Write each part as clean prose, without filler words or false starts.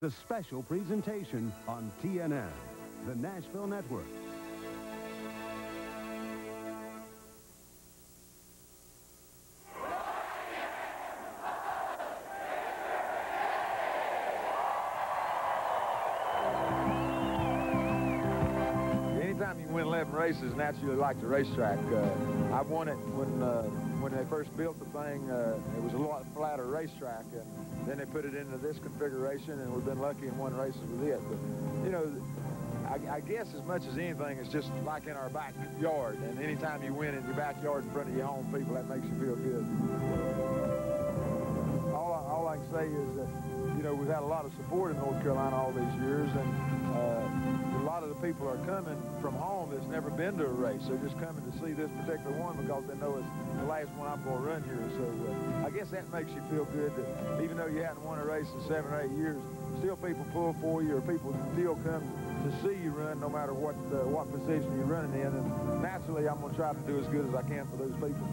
The special presentation on TNN, the Nashville Network. Anytime you win 11 races, naturally like the racetrack. I won it when they first built the thing. It was a lot flatter racetrack. Then they put it into this configuration, and we've been lucky and won races with it. But, you know, I guess as much as anything, it's just like in our backyard. And anytime you win in your backyard in front of your home people, that makes you feel good. All I can say is that, you know, we've had a lot of support in North Carolina all these years, and a lot of the people are coming from home that's never been to a race. They're just coming to see this particular one because they know it's the last one I'm going to run here. So I guess that makes you feel good that even though you hadn't won a race in 7 or 8 years, still people pull for you, or people still come to see you run no matter what position you're running in. And naturally, I'm going to try to do as good as I can for those people.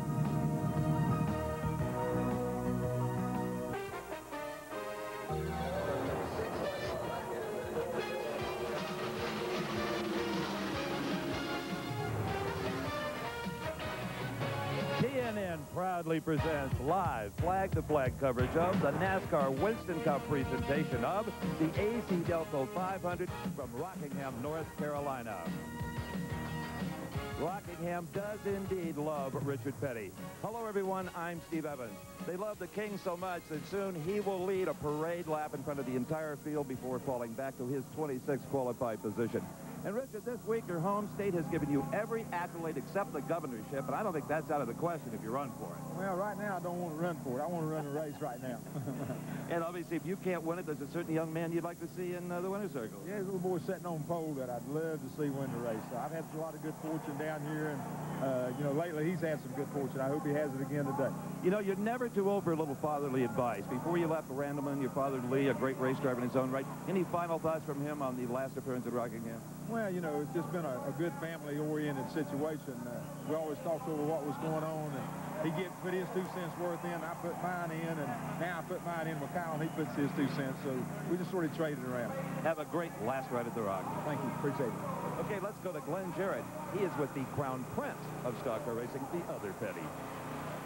TNN proudly presents live flag-to-flag coverage of the NASCAR Winston Cup presentation of the AC Delco 500 from Rockingham, North Carolina. Rockingham does indeed love Richard Petty. Hello, everyone. I'm Steve Evans. They love the King so much that soon he will lead a parade lap in front of the entire field before falling back to his 26th qualified position. And, Richard, this week your home state has given you every accolade except the governorship, and I don't think that's out of the question if you run for it. Well, right now I don't want to run for it. I want to run a race right now. And obviously, if you can't win it, there's a certain young man you'd like to see in the winner's circle. Yeah, there's a little boy sitting on pole that I'd love to see win the race. I've had a lot of good fortune down here, and, you know, lately he's had some good fortune. I hope he has it again today. You know, you're never too old for a little fatherly advice. Before you left Randleman, your father Lee, a great race driver in his own right. Any final thoughts from him on the last appearance at Rockingham? Well, you know, it's just been a good family-oriented situation. We always talked over what was going on, and he put his 2 cents worth in, I put mine in, and now I put mine in with Kyle, and he puts his 2 cents, so we just sort of traded around. Have a great last ride at the Rock. Thank you. Appreciate it. Okay, let's go to Glenn Jarrett. He is with the Crown Prince of stock car racing, the other Petty.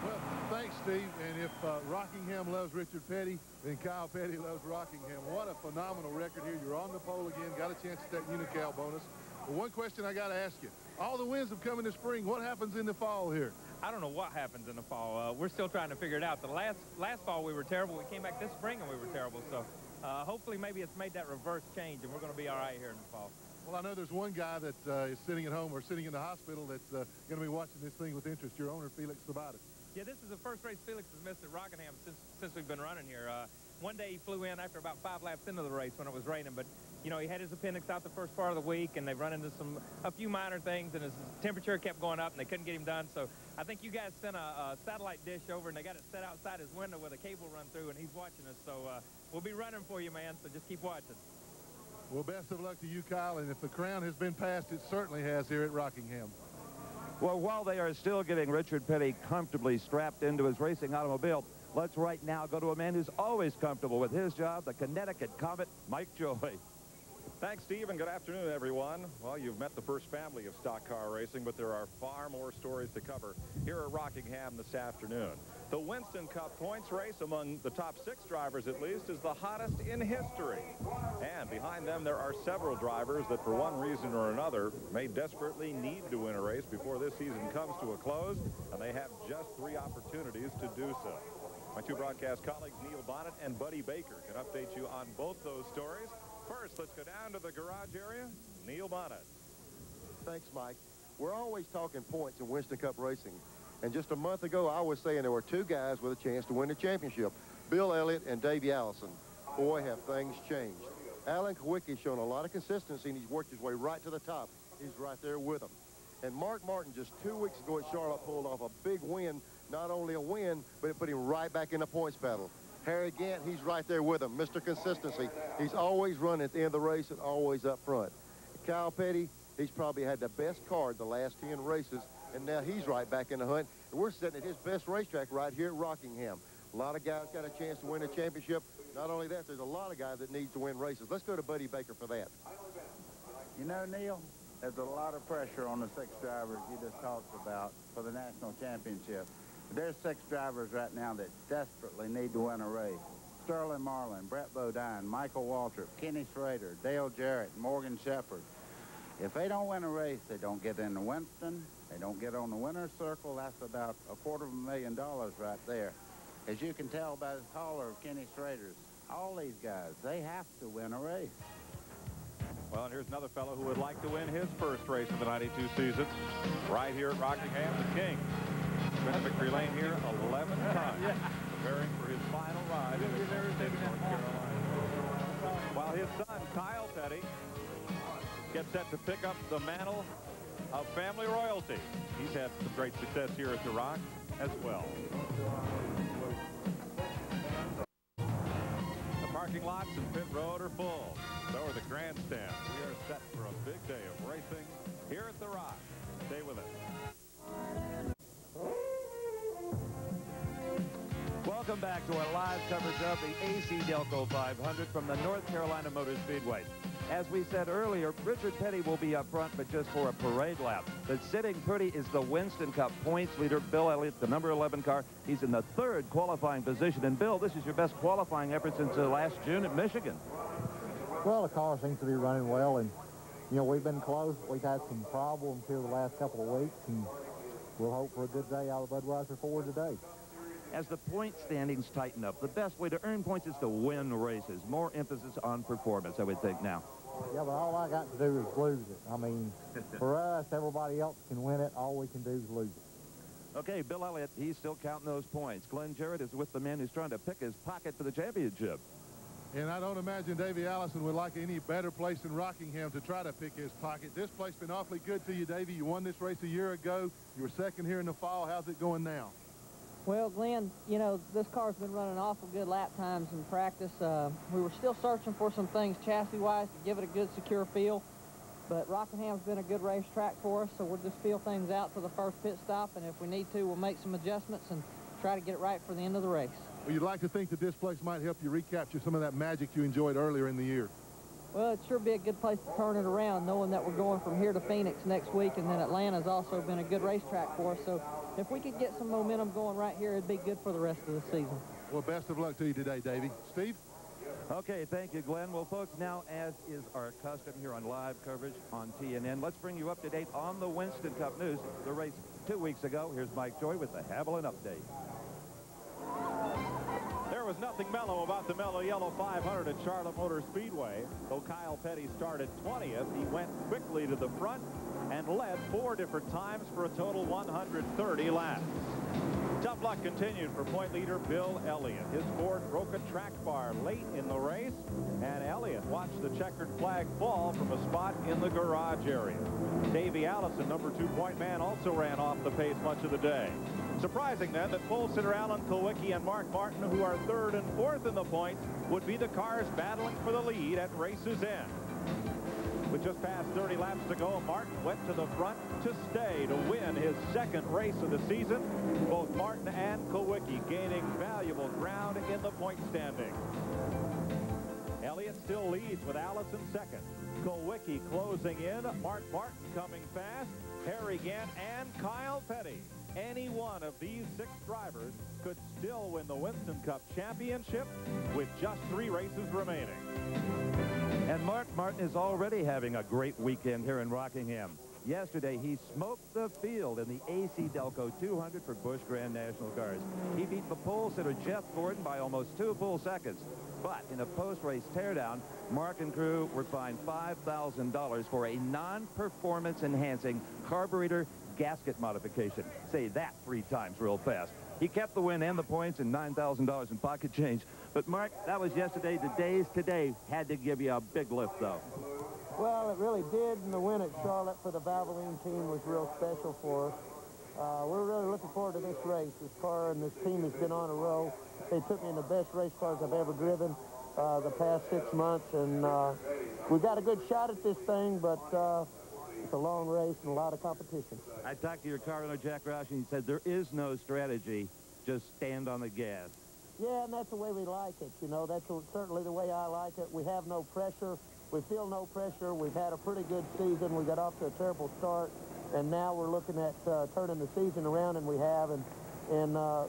Well, thanks, Steve. And if Rockingham loves Richard Petty, then Kyle Petty loves Rockingham. What a phenomenal record here. You're on the pole again. Got a chance to take Unical bonus. But one question I got to ask you. All the wins have come in the spring. What happens in the fall here? I don't know what happens in the fall. We're still trying to figure it out. The last fall we were terrible. We came back this spring and we were terrible. So hopefully maybe it's made that reverse change and we're going to be all right here in the fall. Well, I know there's one guy that is sitting at home or sitting in the hospital that's going to be watching this thing with interest. Your owner, Felix Sabatis. Yeah, this is the first race Felix has missed at Rockingham since we've been running here. One day he flew in after about 5 laps into the race when it was raining, but you know, he had his appendix out the first part of the week, and they've run into a few minor things, and his temperature kept going up, and they couldn't get him done. So I think you guys sent a satellite dish over, and they got it set outside his window with a cable run through, and he's watching us. So we'll be running for you, man, so just keep watching. Well, best of luck to you, Kyle, and if the crown has been passed, it certainly has here at Rockingham. Well, while they are still getting Richard Petty comfortably strapped into his racing automobile, let's right now go to a man who's always comfortable with his job, the Connecticut Comet, Mike Joy. Thanks, Steve, and good afternoon, everyone. Well, you've met the first family of stock car racing, but there are far more stories to cover here at Rockingham this afternoon. The Winston Cup points race, among the top 6 drivers at least, is the hottest in history. And behind them, there are several drivers that, for one reason or another, may desperately need to win a race before this season comes to a close, and they have just 3 opportunities to do so. My 2 broadcast colleagues, Neil Bonnet and Buddy Baker, can update you on both those stories. First, let's go down to the garage area. Neil Bonnet. Thanks, Mike. We're always talking points in Winston Cup racing. And just a month ago, I was saying there were 2 guys with a chance to win the championship, Bill Elliott and DAVEY Allison. Boy, have things changed. Alan KULWICKI's shown a lot of consistency, and he's worked his way right to the top. He's right there with them. And Mark Martin, just 2 weeks ago at Charlotte, pulled off a big win. Not only a win, but it put him right back in the points battle. Harry Gant, he's right there with him. Mr. Consistency. He's always running at the end of the race and always up front. Kyle Petty, he's probably had the best card the last 10 races, and now he's right back in the hunt. And we're sitting at his best racetrack right here at Rockingham. A lot of guys got a chance to win a championship. Not only that, there's a lot of guys that need to win races. Let's go to Buddy Baker for that. You know, Neil, there's a lot of pressure on the 6 drivers you just talked about for the national championship. There's 6 drivers right now that desperately need to win a race. Sterling Marlin, Brett Bodine, Michael Waltrip, Kenny Schrader, Dale Jarrett, Morgan Shepherd. If they don't win a race, they don't get into Winston, they don't get on the winner's circle. That's about $250,000 right there. As you can tell by the collar of Kenny Schrader's, all these guys, they have to win a race. Well, and here's another fellow who would like to win his first race of the 92 season. Right here at Rockingham, the King. Been to victory lane here 11 times. Preparing for his final ride in the state of North Carolina. While his son, Kyle Petty, gets set to pick up the mantle of family royalty. He's had some great success here at the Rock as well. The parking lots and pit road are full. So are the grandstands. We are set for a big day of racing here at the Rock. Stay with us. Welcome back to our live coverage of the AC Delco 500 from the North Carolina Motor Speedway. As we said earlier, Richard Petty will be up front, but just for a parade lap. But sitting pretty is the Winston Cup points leader, Bill Elliott, the number 11 car. He's in the 3rd qualifying position. And, Bill, this is your best qualifying effort since last June at Michigan. Well, the car seems to be running well, and, you know, we've been close. We've had some problems here the last couple of weeks, and we'll hope for a good day out of Budweiser Ford today. As the point standings tighten up, the best way to earn points is to win races. More emphasis on performance, I would think now. Yeah, but all I got to do is lose it. I mean, for us, everybody else can win it. All we can do is lose it. Okay, Bill Elliott, he's still counting those points. Glenn Jarrett is with the man who's trying to pick his pocket for the championship. And I don't imagine Davey Allison would like any better place than Rockingham to try to pick his pocket. This place has been awfully good to you, Davey. You won this race a year ago. You were 2nd here in the fall. How's it going now? Well, Glenn, you know, this car's been running awful good lap times in practice. We were still searching for some things chassis-wise to give it a good, secure feel. But Rockingham's been a good racetrack for us, so we'll just feel things out for the first pit stop. And if we need to, we'll make some adjustments and try to get it right for the end of the race. Well, you'd like to think that this place might help you recapture some of that magic you enjoyed earlier in the year. Well, it'd sure be a good place to turn it around, knowing that we're going from here to Phoenix next week, and then Atlanta's also been a good racetrack for us. So if we could get some momentum going right here, it'd be good for the rest of the season. Well, best of luck to you today, Davey. Steve? Okay, thank you, Glenn. Well, folks, now, as is our custom here on live coverage on TNN, let's bring you up to date on the Winston Cup news. The race 2 weeks ago. Here's Mike Joy with the Haviland update. There was nothing mellow about the Mellow Yellow 500 at Charlotte Motor Speedway. Though Kyle Petty started 20th, he went quickly to the front and led 4 different times for a total 130 laps. Tough luck continued for point leader Bill Elliott. His Ford broke a track bar late in the race, and Elliott watched the checkered flag fall from a spot in the garage area. Davey Allison, number 2 point man, also ran off the pace much of the day. Surprising then that pole sitter Alan Kulwicki and Mark Martin, who are 3rd and 4th in the points, would be the cars battling for the lead at race's end. With just past 30 laps to go, Martin went to the front to stay to win his 2nd race of the season. Both Martin and Kulwicki gaining valuable ground in the point standing. Elliott still leads with Allison 2nd. Kulwicki closing in, Mark Martin coming fast, Harry Gant and Kyle Petty. Any one of these 6 drivers could still win the Winston Cup Championship with just 3 races remaining. And Mark Martin is already having a great weekend here in Rockingham. Yesterday, he smoked the field in the AC Delco 200 for Busch Grand National Cars. He beat the pole sitter Jeff Gordon by almost 2 full seconds. But in a post-race teardown, Mark and crew were fined $5,000 for a non-performance enhancing carburetor gasket modification. Say that 3 times real fast. He kept the win and the points and $9,000 in pocket change. But, Mark, that was yesterday. Today's today had to give you a big lift, though. Well, it really did, and the win at Charlotte for the Valvoline team was real special for us. We're really looking forward to this race. This car and this team has been on a roll. They took me in the best race cars I've ever driven the past 6 months, and we've got a good shot at this thing, but it's a long race and a lot of competition. I talked to your car owner, Jack Roush, and he said there is no strategy, just stand on the gas. Yeah, and that's the way we like it. You know, that's certainly the way I like it. We have no pressure. We feel no pressure. We've had a pretty good season. We got off to a terrible start, and now we're looking at turning the season around, and we have, and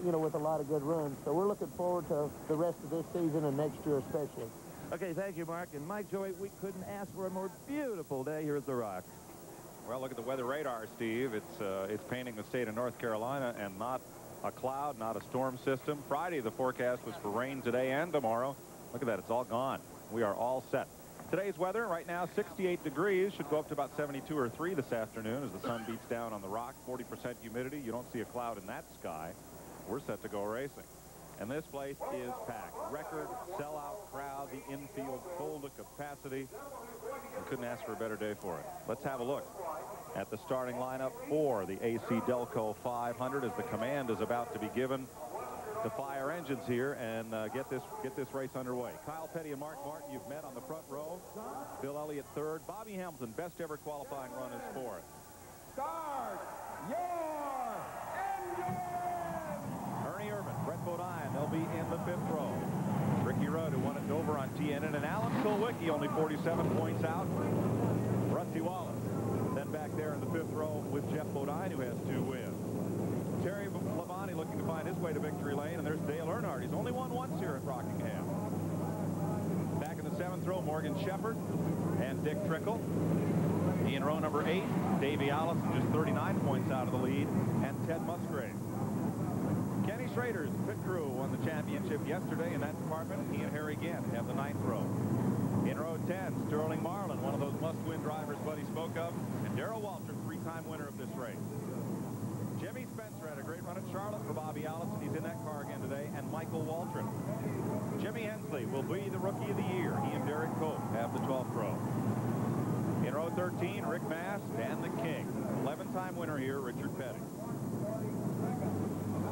you know, with a lot of good runs. So we're looking forward to the rest of this season and next year especially. Okay, thank you, Mark. And Mike, Joey, we couldn't ask for a more beautiful day here at the Rock. Well, look at the weather radar, Steve. It's painting the state of North Carolina, and not a cloud, not a storm system. Friday, the forecast was for rain today and tomorrow. Look at that. It's all gone. We are all set. Today's weather, right now, 68 degrees. Should go up to about 72 or 3 this afternoon as the sun beats down on the Rock. 40% humidity. You don't see a cloud in that sky. We're set to go racing. And this place is packed. Record sellout crowd, the infield full to capacity. We couldn't ask for a better day for it. Let's have a look at the starting lineup for the AC Delco 500 as the command is about to be given to fire engines here and get this race underway. Kyle Petty and Mark Martin, you've met on the front row. Bill Elliott third. Bobby Hamilton, best ever qualifying run, is fourth. Start your engine! Ernie Irvin, Brett Bodine, they'll be in the fifth row. Ricky Rudd, who won it over on TNN, and Alan Kulwicki, only 47 points out. Rusty Wallace, then back there in the fifth row with Jeff Bodine, who has 2 wins. Terry Labonte looking to find his way to victory lane, and there's Dale Earnhardt. He's only won once here at Rockingham. Back in the 7th row, Morgan Shepherd and Dick Trickle. In row number 8, Davey Allison, just 39 points out of the lead, and Ted Musgrave. Kenny Schrader's pit crew won the championship yesterday in that department. He and Harry Gant have the 9th row. In row 10, Sterling Marlin, one of those must-win drivers Buddy spoke of, and Darrell Walter, 3-time winner of this race. Jimmy Spencer had a great run at Charlotte for Bobby Allison. He's in that car again today, and Michael Waltrip. Jimmy Hensley will be the Rookie of the Year. He and Derek Cope have the 12th row. In row 13, Rick Mast and the King. 11-time winner here, Richard Petty.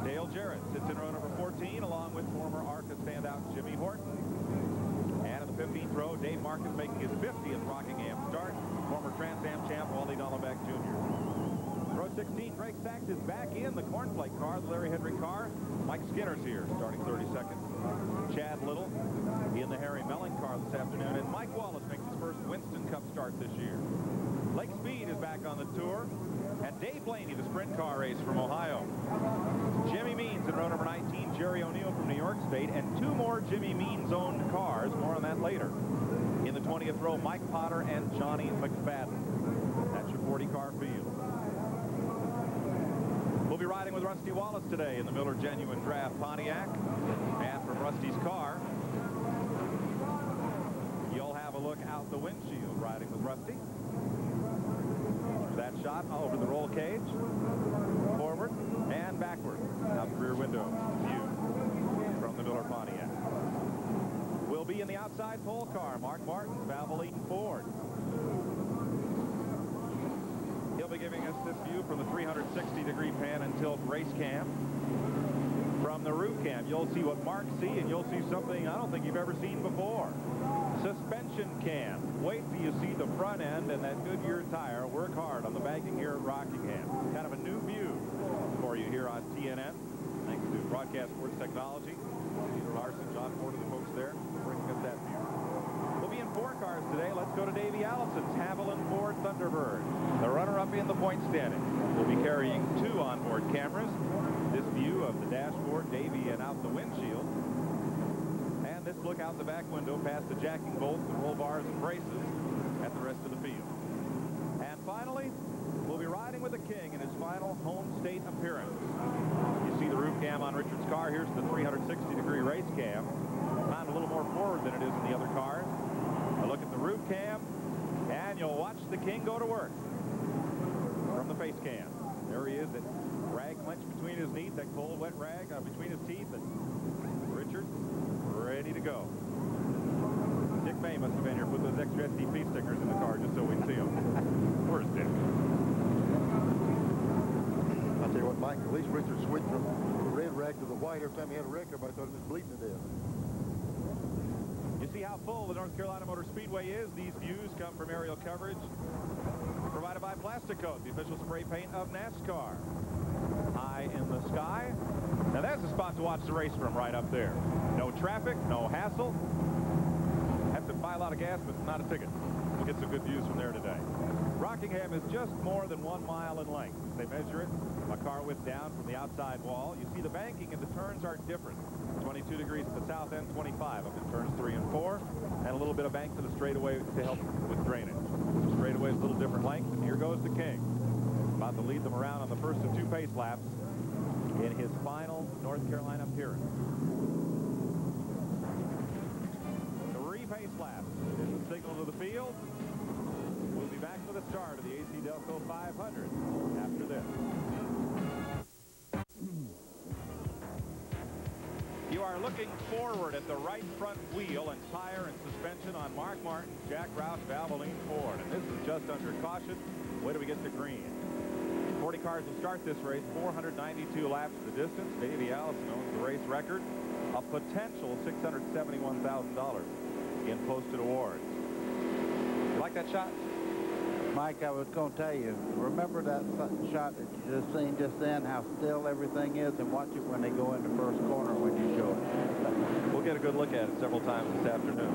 Dale Jarrett sits in row number 14, along with former ARCA standout Jimmy Horton. And in the 15th row, Dave Marcus making his 50th Rockingham start. Former Trans Am champ Wally Dolleback Jr. Row 16, Greg Sachs is back in the cornflake car, the Larry Henry car. Mike Skinner's here, starting 32nd. Chad Little in the Harry Melling car this afternoon. And Mike Wallace makes his first Winston Cup start this year. Lake Speed is back on the tour. And Dave Blaney, the sprint car race from Ohio. Jimmy Means in row number 19, Jerry O'Neill from New York State, and 2 more Jimmy Means-owned cars. More on that later. In the 20th row, Mike Potter and Johnny McFadden. That's your 40-car field. We'll be riding with Rusty Wallace today in the Miller Genuine Draft Pontiac. And from Rusty's car, you'll have a look out the windshield riding with Rusty. That shot over the roll cage, forward and backward, out the rear window view from the Miller Pontiac. We'll be in the outside pole car, Mark Martin's Valvoline Ford. He'll be giving us this view from the 360-degree pan and tilt race cam. From the roof cam, you'll see what Mark see, and you'll see something I don't think you've ever seen before. Suspension cam. Wait till you see the front end and that Goodyear tire work hard on the banking here at Rockingham. Kind of a new view for you here on TNN. Thanks to Broadcast Sports Technology. Peter Larson, John Ford, and the folks there bringing us that view. We'll be in 4 cars today. Let's go to Davey Allison's Haviland Ford Thunderbird, the runner-up in the point standing. We'll be carrying 2 onboard cameras. This view of the dashboard, Davey, and out the windshield. And this look out the back window past the jacking bolts and roll bars and braces at the rest of the field. And finally, we'll be riding with the King in his final home state appearance. You see the roof cam on Richard's car. Here's the 360-degree race cam. Found a little more forward than it is in the other cars. A look at the roof cam, and you'll watch the King go to work from the face cam. There he is, that rag clenched between his knees, that cold, wet rag between his teeth, and Richard ready to go. Dick May must have been here, put those extra SDP stickers in the car just so we'd see them. Where's Dick? I'll tell you what, Mike, at least Richard switched from the red rag to the white every time he had a wreck. Everybody thought he was bleeding to death. You see how full the North Carolina Motor Speedway is. These views come from aerial coverage provided by Plasticoat, the official spray paint of NASCAR. high in the sky. Now that's the spot to watch the race from, right up there. No traffic, no hassle. Have to buy a lot of gas, but not a ticket. We'll get some good views from there today. Rockingham is just more than 1 mile in length. They measure it a car width down from the outside wall. You see the banking and the turns are different. 22 degrees at the south end, 25 up in turns 3 and 4, and a little bit of bank to the straightaway to help with drainage. The straightaway is a little different length, and here goes the King. About to lead them around on the first of 2 pace laps in his final North Carolina appearance. 3 pace laps is the signal to the field. We'll be back for the start of the AC Delco 500 after this. You are looking forward at the right front wheel and tire and suspension on Mark Martin, Jack Roush, Valvoline Ford. And this is just under caution. Wait till we get to green. 40 cars will start this race, 492 laps the distance. Davey Allison owns the race record. A potential $671,000 in posted awards. You like that shot? Mike, I was going to tell you, remember that shot that you just seen just then, how still everything is, and watch it when they go in the first corner when you show it. We'll get a good look at it several times this afternoon.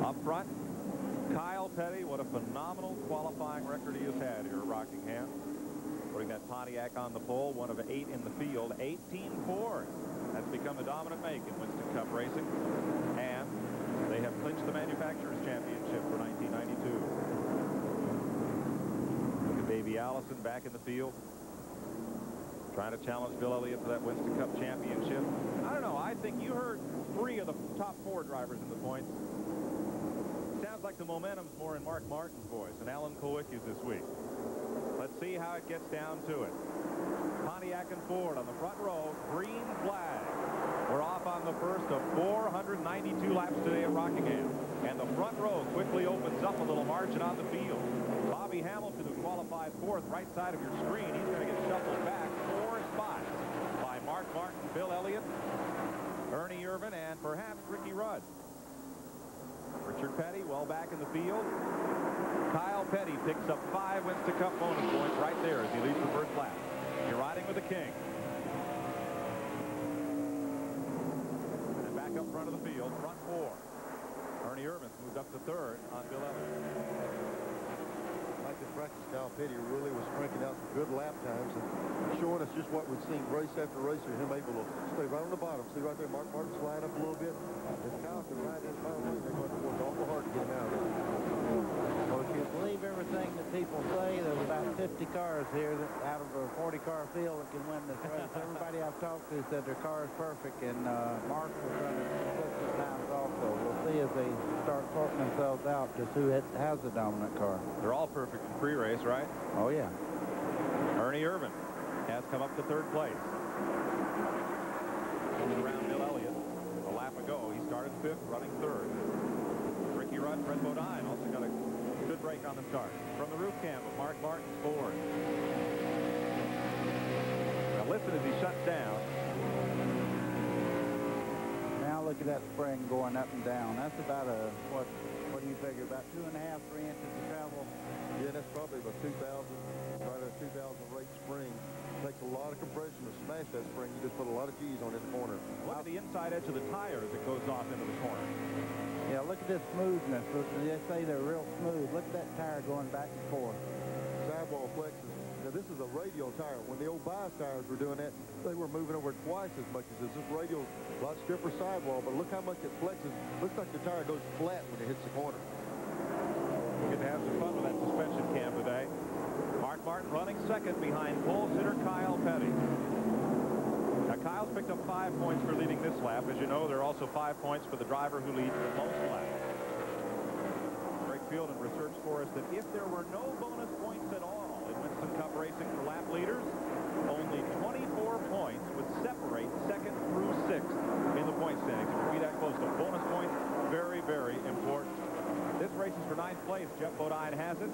Up front, Kyle Petty. What a phenomenal qualifying record he has had here at Rockingham. Putting that Pontiac on the pole, one of 8 in the field, 18-4. That's become the dominant make in Winston Cup racing. And they have clinched the Manufacturers' Championship for 1992. Look at Davey Allison back in the field, trying to challenge Bill Elliott for that Winston Cup Championship. I don't know. I think you heard 3 of the top 4 drivers in the points. Sounds like the momentum's more in Mark Martin's voice and Alan KULWICKI's this week. Let's see how it gets down to it. Pontiac and Ford on the front row. Green flag. We're off on the first of 492 laps today at Rockingham. And the front row quickly opens up a little margin on the field. Bobby Hamilton, who qualified 4th, right side of your screen. He's going to get shuffled back 4 spots by Mark Martin, Bill Elliott, Ernie Irvan, and perhaps Ricky Rudd. Richard Petty well back in the field. Kyle Petty picks up 5 Winston Cup bonus points right there as he leads the first lap. You're riding with the King. And back up front of the field, front 4. Ernie Irvan's moved up to 3rd on Bill Elliott. Like this practice, Kyle Petty really was cranking out some good lap times and showing us just what we've seen race after race with him able to stay right on the bottom. See right there, Mark Martin slide up a little bit. If Kyle can ride in final lane, they're going to work awful hard to get him out of there. Well, if you believe everything that people say, there's about 50 cars here that out of a 40-car field that can win this race. Everybody I've talked to said their car is perfect, and Mark was running consistent times also. We'll see as they start sorting themselves out just who has the dominant car. They're all perfect in pre-race, right? Oh, yeah. Ernie Irvan has come up to 3rd place. Moving around Bill Elliott. A lap ago, he started 5th, running 3rd. Ricky Rudd, Fred Bodine also got a good break on the start. From the roof cam of Mark Martin's Ford. Now listen as he shuts down. Now look at that spring going up and down. That's about a, what do you figure, about 2.5, 3 inches of travel? Yeah, that's probably about 2,000, right at 2,000 rate spring. Takes a lot of compression to smash that spring. You just put a lot of G's on it in the corner. Look at the inside edge of the tire as it goes off into the corner. Yeah, look at this smoothness. They say they're real smooth. Look at that tire going back and forth. Sidewall flexes. Now, this is a radial tire. When the old bias tires were doing that, they were moving over twice as much as this. This radial, a lot stiffer sidewall, but look how much it flexes. Looks like the tire goes flat when it hits the corner. We're going to have some fun with that suspension cam today. Mark Martin running 2nd behind pole sitter Kyle Petty. Now, Kyle's picked up 5 points for leading this lap. As you know, there are also 5 points for the driver who leads the most laps. Greg Fielden researched for us that if there were no bonus points at all in Winston Cup racing for lap leaders, only 24 points would separate 2nd through 6th in the point standings. It would be that close to bonus points. Very, very important. This race is for 9th place. Jeff Bodine has it.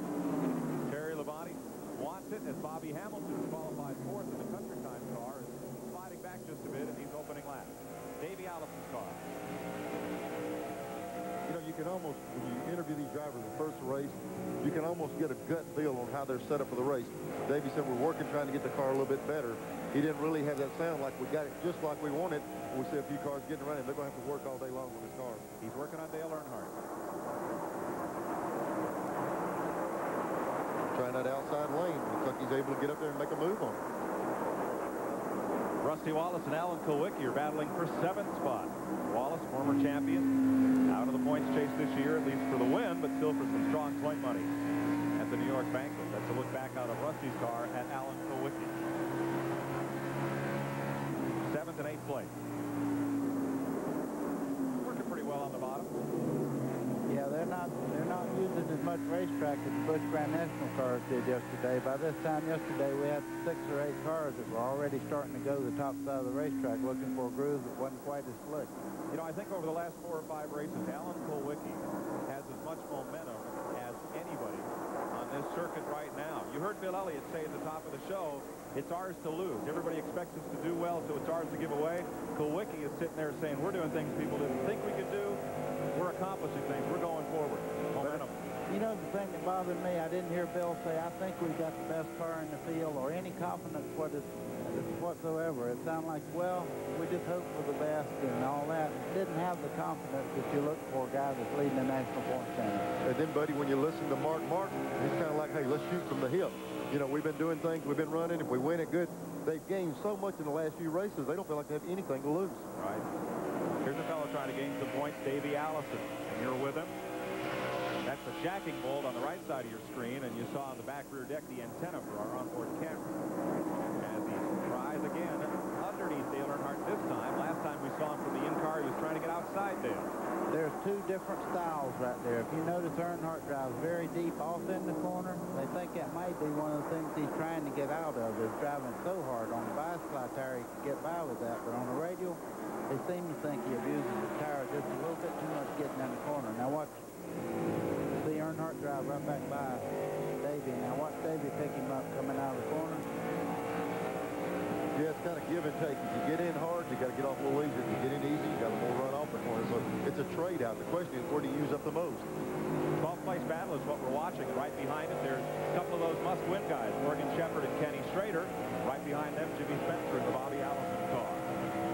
Terry Labonte wants it as Bobby Hamilton, who qualified 4th in the country time car, is sliding back just a bit in these opening laps. Davey Allison's car. You know, you can almost, when you interview these drivers in the first race, you can almost get a gut feel on how they're set up for the race. Davey said we're working trying to get the car a little bit better. He didn't really have that sound like we got it just like we wanted. We see a few cars getting running. They're going to have to work all day long on this car. He's working on Dale Earnhardt. Trying that outside lane. Looks like he's able to get up there and make a move on it. Rusty Wallace and Alan Kulwicki are battling for 7th spot. Wallace, former champion, out of the points chase this year, at least for the win, but still for some strong point money at the New York banquet. That's a look back out of Rusty's car at Alan Kulwicki. 7th and 8th place. Working pretty well on the bottom. Yeah, they're not using as much racetrack as the Busch Grand National cars did yesterday. By this time yesterday, we had 6 or 8 cars that were already starting to go to the top side of the racetrack looking for a groove that wasn't quite as slick. You know, I think over the last 4 or 5 races, Alan Kulwicki has as much momentum as anybody on this circuit right now. You heard Bill Elliott say at the top of the show, it's ours to lose. Everybody expects us to do well, so it's ours to give away. Kulwicki is sitting there saying, we're doing things people didn't think we could do. We're accomplishing things. We're going forward. Momentum. You know, the thing that bothered me, I didn't hear Bill say, I think we've got the best car in the field, or any confidence whatsoever. It sounded like, well, we just hope for the best and all that. Didn't have the confidence that you look for a guy that's leading the national point standing. And then, buddy, when you listen to Mark Martin, he's kind of like, hey, let's shoot from the hip. You know, we've been doing things, we've been running. If we win it, good. They've gained so much in the last few races, they don't feel like they have anything to lose. Right. Here's a fellow trying to gain some points, Davey Allison. And you're with him. That's the jacking bolt on the right side of your screen, and you saw on the back rear deck the antenna for our onboard camera. As he tries again underneath Dale Earnhardt this time. Last time we saw him from the in-car, he was trying to get outside Dale. There's 2 different styles right there. If you notice, Earnhardt drives very deep off in the corner. They think that might be one of the things he's trying to get out of, is driving so hard. On the bicycle tire, he can get by with that, but on the radial, they seem to think he abuses the tire just a little bit too much getting in the corner. Now watch. See Earnhardt drive right back by Davey. Now watch Davey pick him up coming out of the corner. Yeah, it's kind of give and take. If you get in hard, you got to get off a little easier. If you get in easy, you got a more run off the corner. So it's a trade-out. The question is, where do you use up the most? 12th place battle is what we're watching. And right behind it, there's a couple of those must-win guys, Morgan Shepherd and Kenny Schrader. Right behind them, Jimmy Spencer and the Bobby Allison car.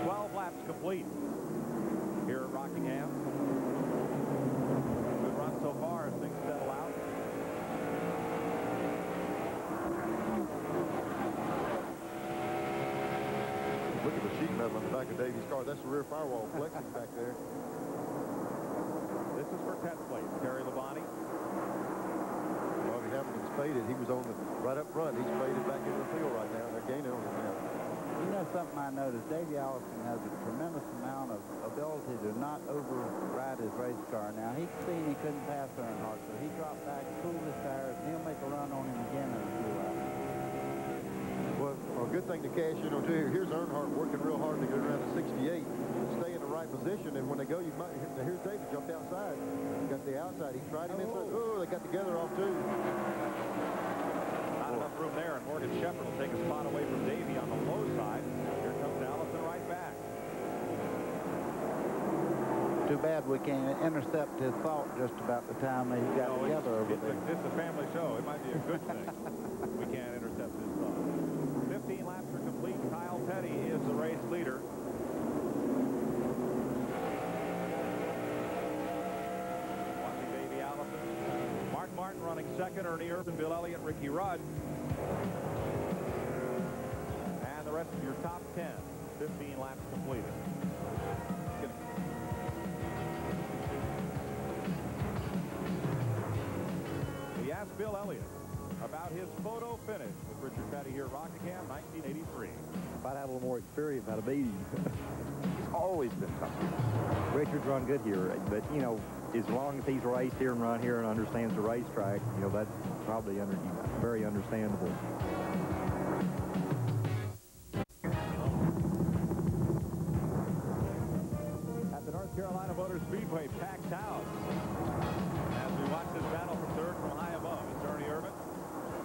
12 laps complete here at Rockingham. Good run so far as things settle out. Look at the sheet metal on the back of Davey's car. That's the rear firewall flexing back there. This is for 10th place, Terry Labonte. Bobby Hamilton's faded. He was on the right up front. He's faded back into the field right now. They're gaining on him now. You know something I noticed? Davey Allison has a tremendous amount of ability to not override his race car. Now, he's seen he couldn't pass Earnhardt, so he dropped back, cooled his tires, and he'll make a run on him again in a few laps. Well, a good thing to cash in on, too. Here's Earnhardt working real hard to get around to 68. Stay in the right position, and when they go, you might. Here's David jumped outside. Got the outside. He tried him inside. Oh, they got together off, too. Not enough room there, and Morgan Shepherd will take a spot away from Davey on the low side. Here comes Allison right back. Too bad we can't intercept his thought just about the time they got together over there. This is a family show. It might be a good thing. We can't intercept his thought. 15 laps are complete. Kyle Petty is the race leader. Watching Davey Allison. Mark Martin running second. Ernie Irvin, Bill Elliott, Ricky Rudd. And the rest of your top 10. 15 laps completed. We asked Bill Elliott about his photo finish with Richard Petty here at Rockingham, 1983. If I'd had a little more experience, I'd have beat him. He's always been tough. Richard's run good here, but, you know, as long as he's raced here and run here and understands the racetrack, you know, that's probably very understandable. At the North Carolina Motor Speedway, packed house. As we watch this battle from third from high above, it's Ernie Irvin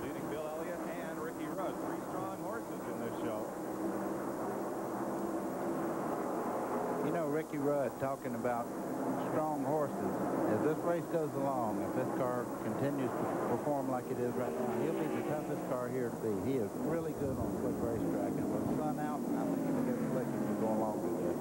leading Bill Elliott and Ricky Rudd. 3 strong horses in this show. You know, Ricky Rudd talking about strong horses. As this race goes along, if this car continues to perform like it is right now, he'll be the toughest car here to beat. He is really good on a quick racetrack, and with the sun out, I think he'll get slick as we go along with this.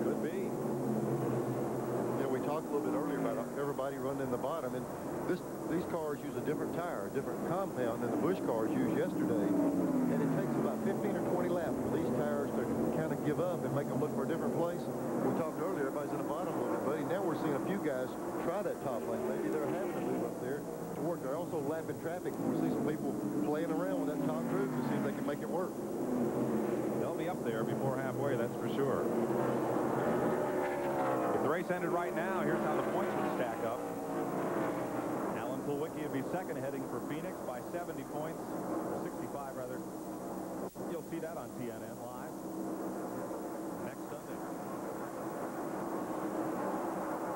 Could be. You know, we talked a little bit earlier about everybody running in the bottom, and these cars use a different tire, a different compound than the Busch cars used yesterday, and it takes about 15 or 20 laps for these tires to kind of give up and make them look for a different place. We talked earlier, everybody's in the bottom a little bit, buddy. Now we're seeing a few guys try that top lane. Maybe they're having to move up there to work. They're also lapping traffic. We see some people playing around with that top group to see if they can make it work. They'll be up there before halfway, that's for sure. If the race ended right now, here's how the points would stack up. KULWICKI would be second, heading for Phoenix by 70 points, or 65 rather. You'll see that on TNN live next Sunday.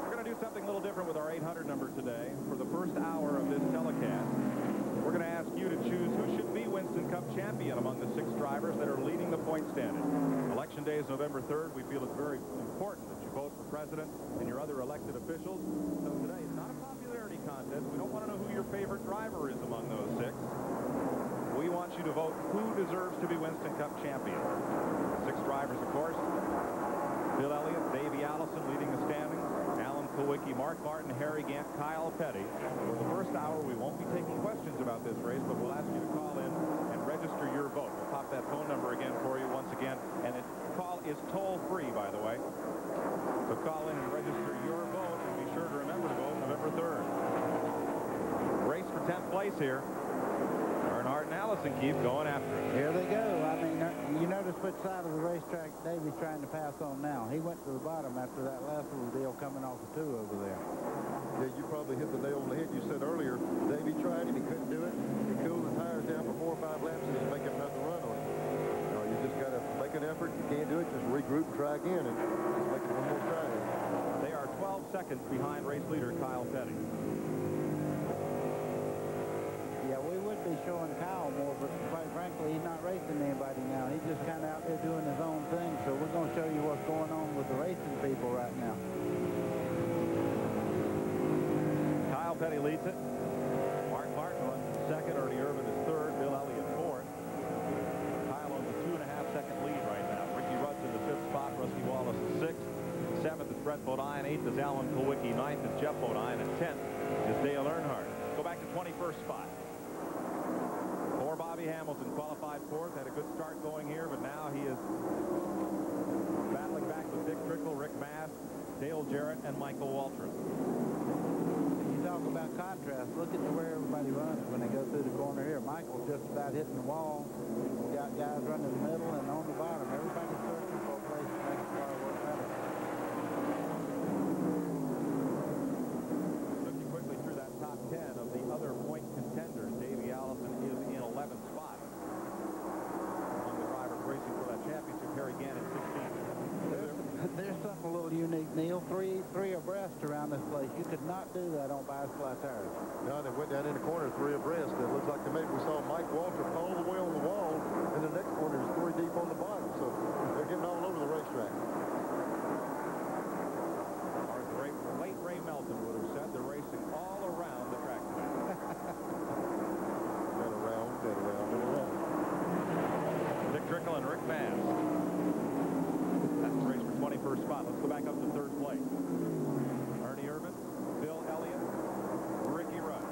We're going to do something a little different with our 800 number today. For the first hour of this telecast, we're going to ask you to choose who should be Winston Cup champion among the 6 drivers that are leading the point standing. Election day is November 3rd. We feel it's very important that you vote for president and your other elected officials. So today is not a popularity contest. We don't want to know who your favorite driver is among those 6. We want you to vote who deserves to be Winston Cup champion. 6 drivers, of course. Bill Elliott, Davey Allison leading the standings. KULWICKI, Mark Martin, Harry Gant, Kyle Petty. For the first hour, we won't be taking questions about this race, but we'll ask you to call in and register your vote. We'll pop that phone number again for you once again, and the call is toll-free, by the way. So call in and register your vote, and be sure to remember to vote November 3rd. Race for 10th place here. Earnhardt and Allison keep going after it. Here they go. I mean, you notice which side of the racetrack Davey's trying to pass on now. He went to the bottom after that last little deal coming off the 2 over there. Yeah, you probably hit the nail on the head. You said earlier, Davey tried it, he couldn't do it. He cooled the tires down for 4 or 5 laps, and he's making another run on it. You know, you just got to make an effort. If you can't do it, just regroup and try again, and just make it one more try. They are 12 seconds behind race leader Kyle Petty. Yeah, we would be showing Kyle more, but quite frankly, he's not racing anybody now. He's just kind of out there doing his own thing, so we're going to show you what's going on with the racing people right now. Kyle Petty leads it. Mark Martin runs second. Ernie Irvin is third. Bill Elliott fourth. Kyle on the 2.5-second lead right now. Ricky Rudd's in the 5th spot. Rusty Wallace is 6th. 7th is Brett Bodine. 8th is Alan KULWICKI. 9th is Jeff Bodine. And 10th is Dale Earnhardt. Go back to 21st spot. Bobby Hamilton qualified 4th, had a good start going here, but now he is battling back with Dick Trickle, Rick Mass, Dale Jarrett, and Michael Waltrip. You talk about contrast. Look at where everybody runs when they go through the corner here. Michael's just about hitting the wall. We got guys running the middle and on the bottom. Everybody's searching for a place to make the car work better. Looking quickly through that top 10 of the other point contenders, Davey Allison is in 11th spot. Among the drivers racing for that championship, Harry Gant in 16th. There's something a little unique, Neil. Three abreast around this place. You could not do that on bias flat tires. No, they went down in the corner 3 abreast. It looks like maybe we saw Mike Waltrip all the way on the wall, and the next corner is 3 deep on the bottom. So they're getting all over the racetrack. Our late Ray Melton would have said they're racing all around the track tonight. Around. Dick Trickle and Rick Mass. That's the race for 21st spot. Let's go back up to 3rd place. Ernie Irvin, Bill Elliott, Ricky Rudd.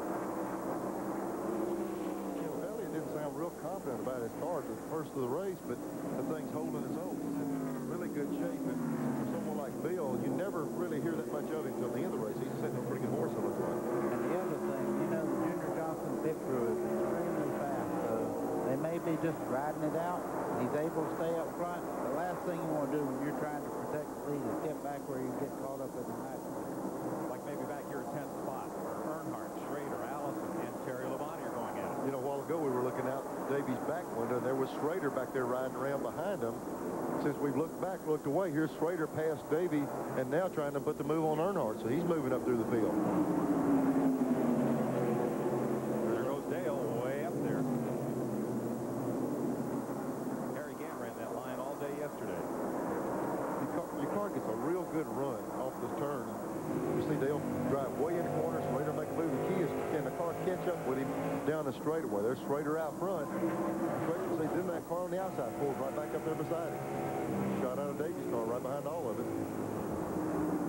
You know, Elliott didn't sound real confident about his car at the first of the race, but the thing's holding its own. It's in really good shape, and for someone like Bill, you never really hear that much of him until the end of the race. He's sitting on a pretty good horse, it looks like. And the other thing, you know, the Junior Johnson pit crew is extremely fast, so they may be just riding it out. He's able to stay up front. The last thing you want to do when you're trying to protect the lead is get back where you get caught up in the night. Like maybe back here at 10th spot, where Earnhardt, Schrader, Allison, and Terry Labonte are going at it. You know, a while ago we were looking out Davey's back window, and there was Schrader back there riding around behind him. Since we've looked away, here's Schrader past Davey, and now trying to put the move on Earnhardt, so he's moving up through the field. There goes Dale way up there. Harry Gant ran that line all day yesterday. Your car gets a straightaway. There's Schrader out front. Schrader, see, then that car on the outside pulled right back up there beside him. Shot out of Davy's car right behind all of it.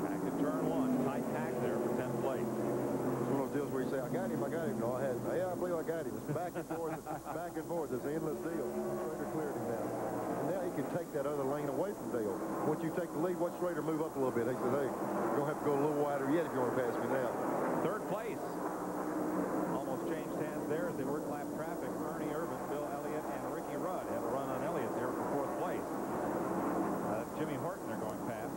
Back at turn 1. Tight pack there for 10th place. It's one of those deals where you say, I got him. No, I hadn't. Yeah, I believe I got him. It's back and forth, back and forth. It's an endless deal. Schrader cleared him now. And now he can take that other lane away from Dale. Once you take the lead, watch Schrader move up a little bit. He says, hey, you're going to have to go a little wider yet if you want to pass me now. 3rd place. Almost changed hands there as they worked lap traffic. Ernie Irvin, Bill Elliott, and Ricky Rudd had a run on Elliott there for 4th place. Jimmy Horton are going past.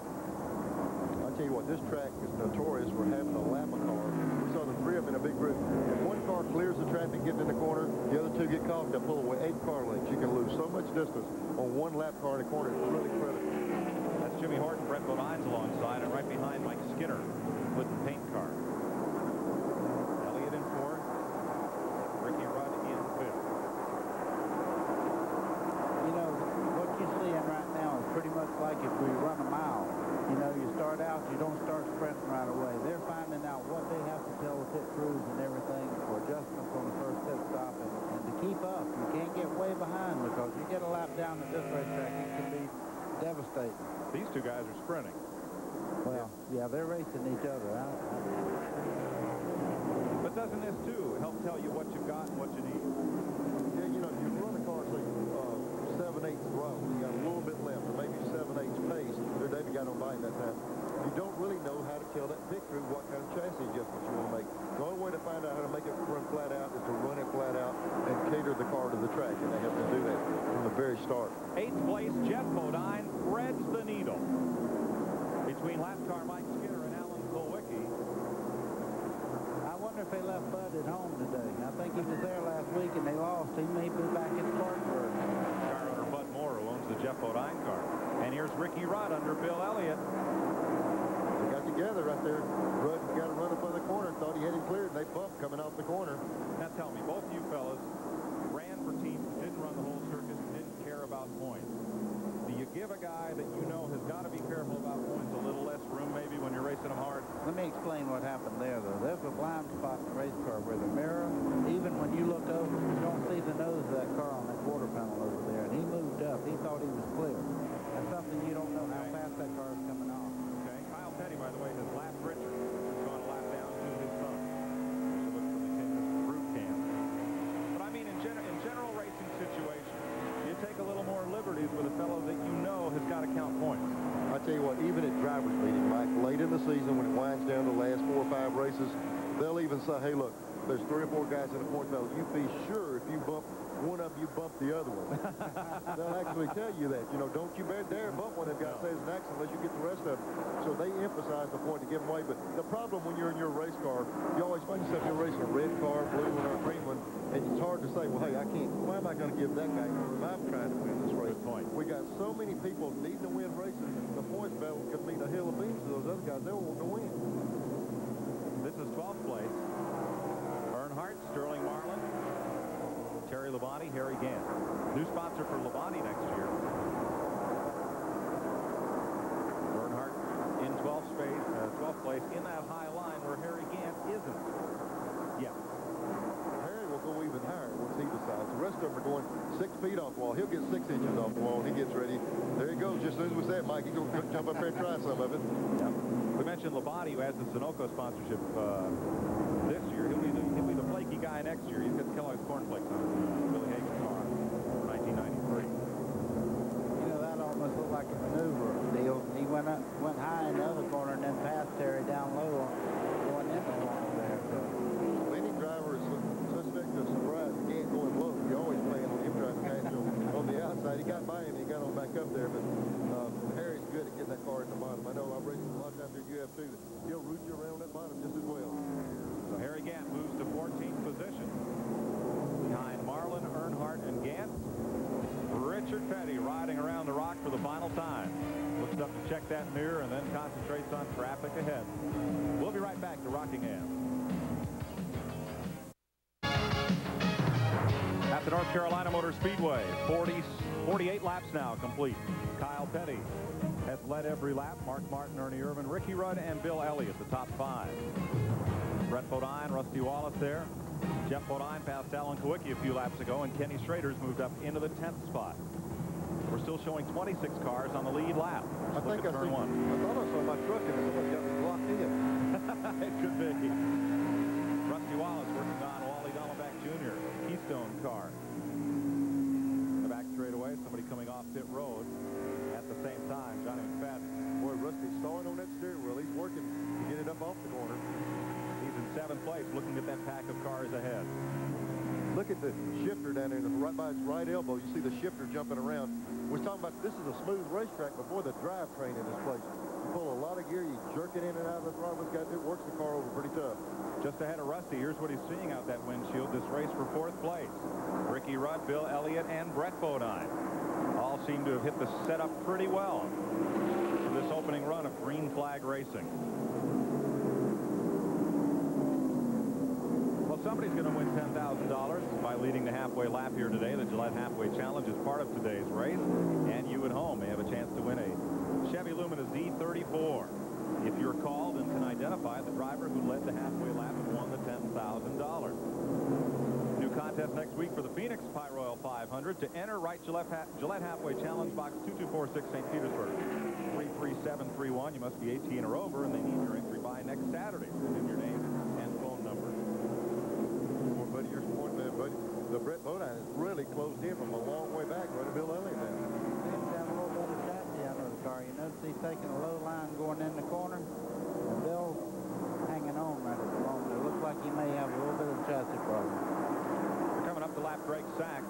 I'll tell you what, this track is notorious for having a lap of car. We saw the 3 of them in a big group. If one car clears the traffic getting in the corner, the other 2 get caught. They'll pull away 8 car lengths. You can lose so much distance on one lap car in the corner. It's really critical. That's Jimmy Horton, Brett Bodine's alongside, and right behind Mike Skinner with the paint car. Elliott in 4th. Ricky Rudd in 5th. You know, what you're seeing right now is pretty much like if we run a mile. You know, you start out, you don't start sprinting right away. They're finding out what they have to tell the pit crews and everything for adjustments on the first pit stop. And to keep up, you can't get way behind because you get a lap down at this racetrack, it can be devastating. These 2 guys are sprinting. Well, yeah, they're racing each other out. But doesn't this, too, help tell you what you've got and what you need? Yeah, you know, you run a car, say, 7/8 throttle. You got a little bit left, or maybe 7/8 pace. There, Davey got on by him that time. You don't really know how to tell that pit crew what kind of chassis adjustments you want to make. The only way to find out how to make it run flat out is to run it flat out and cater the car to the track, and they have to do that from the very start. 8th place, Jeff Bodine threads the needle between lap car Mike Skinner and Alan Kulwicki. I wonder if they left Bud at home today. I think he was there last week and they lost. He may be back in Spartanburg. Car owner Bud Moore, who owns the Jeff Bodine car. And here's Ricky Rudd under Bill Elliott. They got together right there. Rudd got to run up on the corner, thought he had him cleared, and they bumped coming off the corner. Now tell me, both you fellas ran for teams who didn't run the whole circuit, didn't care about points. Do you give a guy that you know has got to be careful about points a little less room maybe when you're racing them hard? Let me explain what happened there, though. There's a blind spot in the race car where the mirror, even when you look over, you don't see the nose of that car on that quarter panel over there. And he moved up. He thought he was clear. That's something you don't know how fast that car is coming off. Okay. Kyle Petty, by the way, has lapped Richard. He's gone a lap down to his thumb. So look for the group cam. But I mean, in general racing situations, you take a little more liberties with a fellow that you know has got to count points. I tell you what, even at driver's meeting, Mike, late in the season when it winds down to the last 4 or 5 races, they'll even say, hey, look, there's 3 or 4 guys in the point battle. You be sure if you bump one of them, you bump the other one. They'll actually tell you that. You know, don't you dare bump one of them guys says an accident unless you get the rest of them. So they emphasize the point to give them away. But the problem when you're in your race car, you always find yourself you're racing a red car, blue one, or a green one, and it's hard to say, well, hey, I can't. Why am I going to give that guy when I'm trying to win this race? We got so many people needing to win races. The points battle could mean a hill of beans to those other guys. They want to win. This is 12th place. Earnhardt, Sterling Marlin, Terry Labonte, Harry Gant. New sponsor for Labonte next year. Earnhardt in 12th place in that high line where Harry Gant isn't. Yeah. Harry will go even higher once he decides. The rest of them are going 6 feet off the wall. He'll get 6 inches off the wall when he gets ready. There he goes. Just as we said, Mike, he's going to jump up there and try some of it. Yep. We mentioned Labonte, who has the Sunoco sponsorship this year. He'll be the flaky guy next year. He's got Kellogg's cornflakes on Billy Hagan's car for 1993. You know, that almost looked like a maneuver deal. He went high in the other corner and then passed Terry down low going in the corner there. So. Any driver is suspect of surprise. He can't go in low. You always plan on him trying to catch him on the outside. He got by him. He got on back up there. But Harry's good at getting that car at the bottom. I know I've raced a lot of times here. You have too. He'll root you around that bottom just as well. So Harry Gant moves to 14th position. Behind Marlin, Earnhardt, and Gant. Richard Petty riding around the rock for the final time. Looks up to check that mirror and then concentrates on traffic ahead. We'll be right back to Rockingham. At the North Carolina Motor Speedway, 48 laps now complete. Kyle Petty has led every lap. Mark Martin, Ernie Irvin, Ricky Rudd, and Bill Elliott, the top 5. Brett Bodine, Rusty Wallace there. Jeff Bodine passed Alan Kulwicki a few laps ago, and Kenny Schrader's moved up into the 10th spot. We're still showing 26 cars on the lead lap. I think I turn one. I thought I saw my truck in it. Somebody got me blocked in. It could be. Rusty Wallace working on Wally Dollenbach Jr. Keystone car. In the back straightaway, somebody coming off pit road at the same time. Johnny McFadden. Boy, Rusty's sawing on that steering wheel. He's working to get it up off the corner. He's in 7th place, looking at that pack of cars ahead. Look at the shifter down there, right by its right elbow. You see the shifter jumping around. We're talking about this is a smooth racetrack before the drivetrain in this place. You pull a lot of gear, you jerk it in and out of the throttle. It works the car over pretty tough. Just ahead of Rusty, here's what he's seeing out that windshield. This race for 4th place. Ricky Rudd, Bill Elliott, and Brett Bodine all seem to have hit the setup pretty well for this opening run of green flag racing. Well, somebody's going to win $10,000 by leading the halfway lap here today. The Gillette Halfway Challenge is part of today's race, and you at home may have a chance to win a Chevy Lumina Z34. If you're called and can identify the driver who led the halfway lap and won the $10,000. New contest next week for the Phoenix Pyroil 500. To enter, write Gillette Halfway Challenge, Box 2246, St. Petersburg, 33731. You must be 18 or over, and they need your entry by next Saturday. Send in your name and phone number. Well, buddy, you're supporting that, buddy. The Brett Bodine is really closed in from a long way back, running Bill Elliott now. He's got a little bit of chassis under the car. You notice he's taking a low line going in the corner, and Bill's hanging on right at the moment. It looks like he may have a little bit of chassis problem. We're coming up to lap Greg Sachs.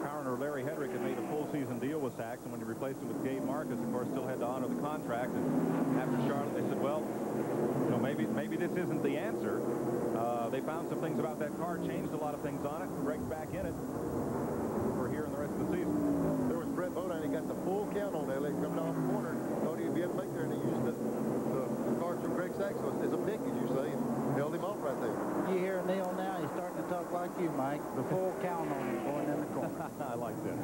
Coroner Larry Hedrick had made a full season deal with Sachs, and when he replaced him with Gabe Marcus, of course, still had to honor the contract. And after Charlotte, they said, well, you know, maybe this isn't the answer. They found some things about that car, changed a lot of things on it. Greg's back in it. We're here in the rest of the season. There was Brett Bodine. He got the full count on Elliott coming down the corner. Thought he'd be able to make there, and he used the cars from Greg Sachs as a pick, as you say, and held him off right there. You hear Neil now, he's starting to talk like you, Mike. The full count on him going in the corner. I like that.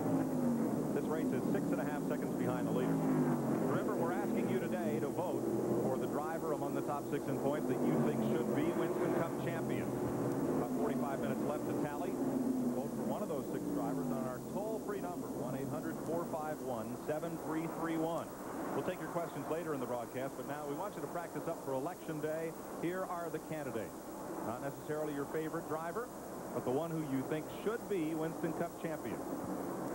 This race is 6.5 seconds behind the leader. Remember, we're asking you today to vote for the driver among the top 6 in points that you think should be Winston Cup champion. About 45 minutes left to tally. Vote for one of those 6 drivers on our toll-free number, 1-800-451-7331. We'll take your questions later in the broadcast, but now we want you to practice up for Election Day. Here are the candidates. Not necessarily your favorite driver, but the one who you think should be Winston Cup champion.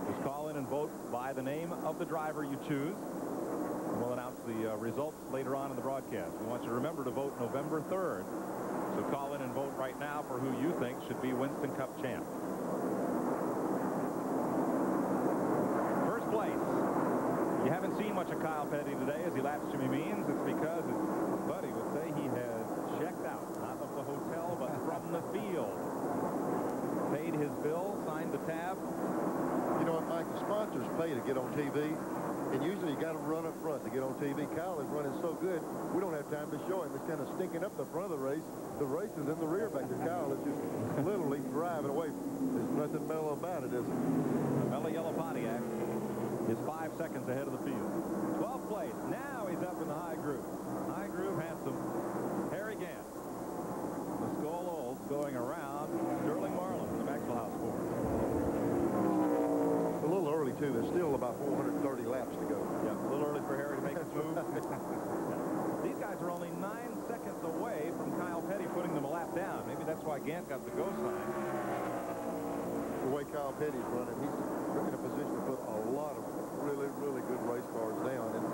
Just call in and vote by the name of the driver you choose. And we'll announce the results later on in the broadcast. We want you to remember to vote November 3rd. So call in and vote right now for who you think should be Winston Cup champ. First place. You haven't seen much of Kyle Petty today as he laps Jimmy Means. It's because his buddy would say he has checked out, not of the hotel, but from the field. Paid his bill, signed the tab. You know what, Mike? The sponsors pay to get on TV, and usually you got to run up front to get on TV. Kyle is running so good, we don't have time to show him. It's kind of stinking up the front of the race. The race is in the rear back there. Kyle is just literally driving away. There's nothing mellow about it, is it? The mellow yellow Pontiac is 5 seconds ahead of the field. 12th place. Now he's up in the high groove. High groove handsome. Harry Gant. The Skull Olds going around Sterling Marlin, the Maxwell House Ford. A little early, too. There's still about 430 laps to go. Yeah, a little early for Harry to make his move. These guys are only 9 seconds away from Kyle Petty putting them a lap down. Maybe that's why Gant got the go sign. The way Kyle Petty's running, he's in a position to put a lot of really, really good race cars down. And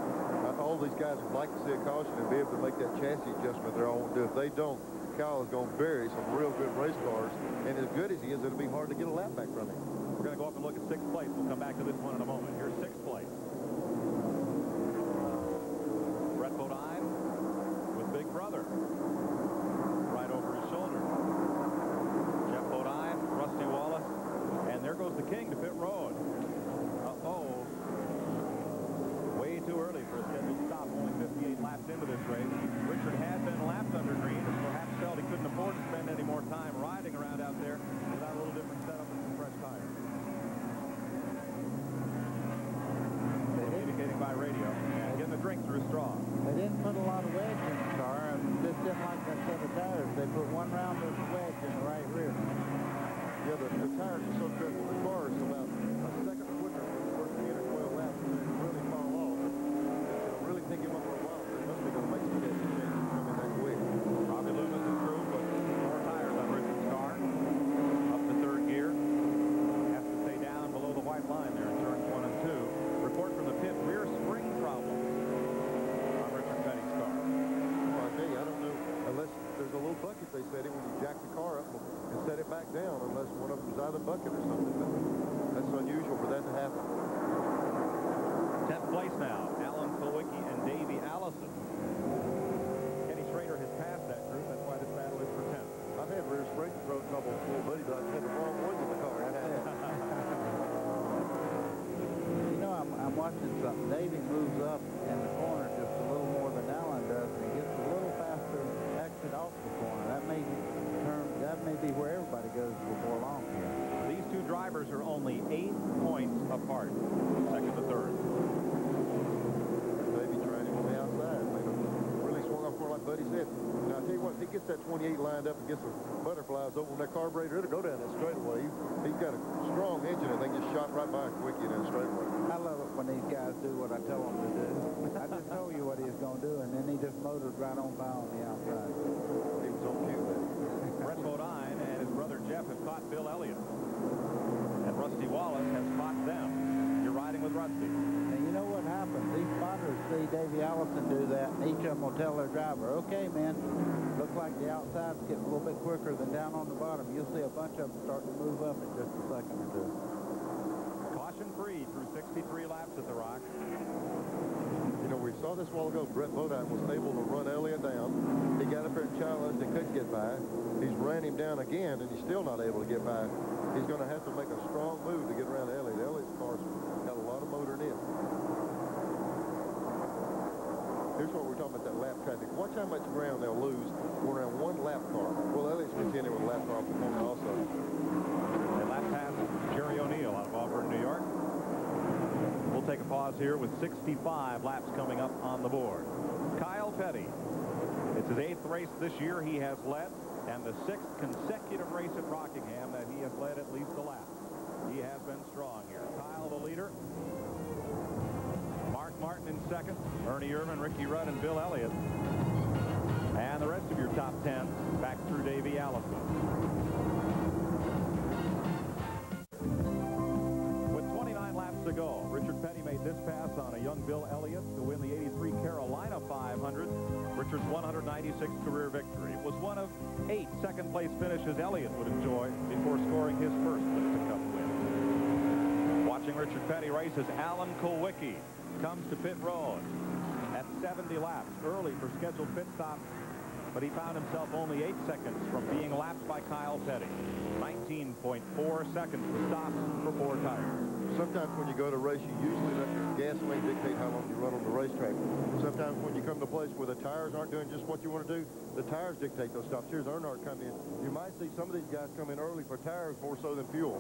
all these guys would like to see a caution and be able to make that chassis adjustment they're all going to do. If they don't, Kyle is going to bury some real good race cars. And as good as he is, it'll be hard to get a lap back from him. We're going to go up and look at 6th place. We'll come back to this one in a moment. Here's 6th place. Brett Bodine with Big Brother right over his shoulder. Jeff Bodine, Rusty Wallace, and there goes the King to pit road. Uh-oh. Way too early for a scheduled stop. Only 58 laps into this race. Richard had been lapped under green and perhaps felt he couldn't afford to spend any more time riding around out there without a little different setup and some fresh tires. Communicating by radio. Getting the drink through a straw. They didn't put a lot of wedge in the car, and just didn't like that set of tires. They put one round of wedge tires are so critical. The car is about a second quicker than the first 10 or 12 laps, and it really fall off. It'll really pick him up for a while. It must be going to make some changes coming that quick. Robbie Loomis and crew put 4 tires on Richard's car. Up to third gear. Has to stay down below the white line there in turns 1 and 2. Report from the pit, rear spring problem on Richard Petty's car. Well, I tell you, I don't know, unless there's a little bucket they set in when you jack the car up and set it back down, unless one of them's out of the bucket or something. But that's unusual for that to happen. 10th place now, KULWICKI and DAVEY Allison. Kenny Schrader has passed that group. That's why this battle is for 10th. I've had rear spring control trouble before, buddy, but I've had the wrong ones in the car. You know, I'm watching something. Davey moves up in the corner just a little more than Allen does, and he gets a little faster exit off the corner. That may be where everybody goes before long here. These two drivers are only 8 points apart, second to third. Davey trying him on the outside. Really swung off for like Buddy said. Now, I tell you what, if he gets that 28 lined up and gets some butterflies over on that carburetor, it'll go down that straightaway. He's got a strong engine, and they just shot right by Quickie in that straightaway. I love it when these guys do what I tell them to do. I just told you what he was going to do, and then he just motored right on by on the outside. He was on cue, man. Brett Bodine and his brother Jeff have caught Bill Elliott. And Rusty Wallace has caught them. You're riding with Rusty. And you know what happens? These spotters see Davey Allison do that, and each of them will tell their driver, okay, man, looks like the outside's getting a little bit quicker than down on the bottom. You'll see a bunch of them start to move up in just a second or two. Caution free through 63 laps at the Rock. You know, we saw this a while ago. Brett Bodine was able to run Elliott down. He got up there and challenged and couldn't get by. He's ran him down again, and he's still not able to get by. He's going to have to make a strong move to get around Elliott. Elliott's car's got a lot of motor in it. Here's what we're talking about, that lap traffic. Watch how much ground they'll lose going around one lap car. Well, Elliott's continuing with a lap car off the corner also. They lap past Jerry O'Neill out of Auburn, New York. We'll take a pause here with 65 laps coming up on the board. Kyle Petty. It's his 8th race this year he has led, and the 6th consecutive race at Rockingham that he has led at least a lap. He has been strong here. Kyle, the leader. Mark Martin in second. Ernie Irvin, Ricky Rudd, and Bill Elliott. And the rest of your top 10 back through DAVEY Allison. With 29 laps to go, Richard Petty made this pass on a young Bill Elliott to win the '83 Carolina 500. Richard's 196th career victory. It was one of 8 second-place finishes Elliott would enjoy before scoring his first Winston Cup win. Watching Richard Petty race as Alan KULWICKI comes to pit road at 70 laps, early for scheduled pit stop, but he found himself only 8 seconds from being lapped by Kyle Petty. 19.4 seconds to stop for 4 tires. Sometimes when you go to race, you usually let your gasoline dictate how long you run on the racetrack. Sometimes when you come to a place where the tires aren't doing just what you want to do, the tires dictate those stops. Here's Earnhardt come in. You might see some of these guys come in early for tires more so than fuel.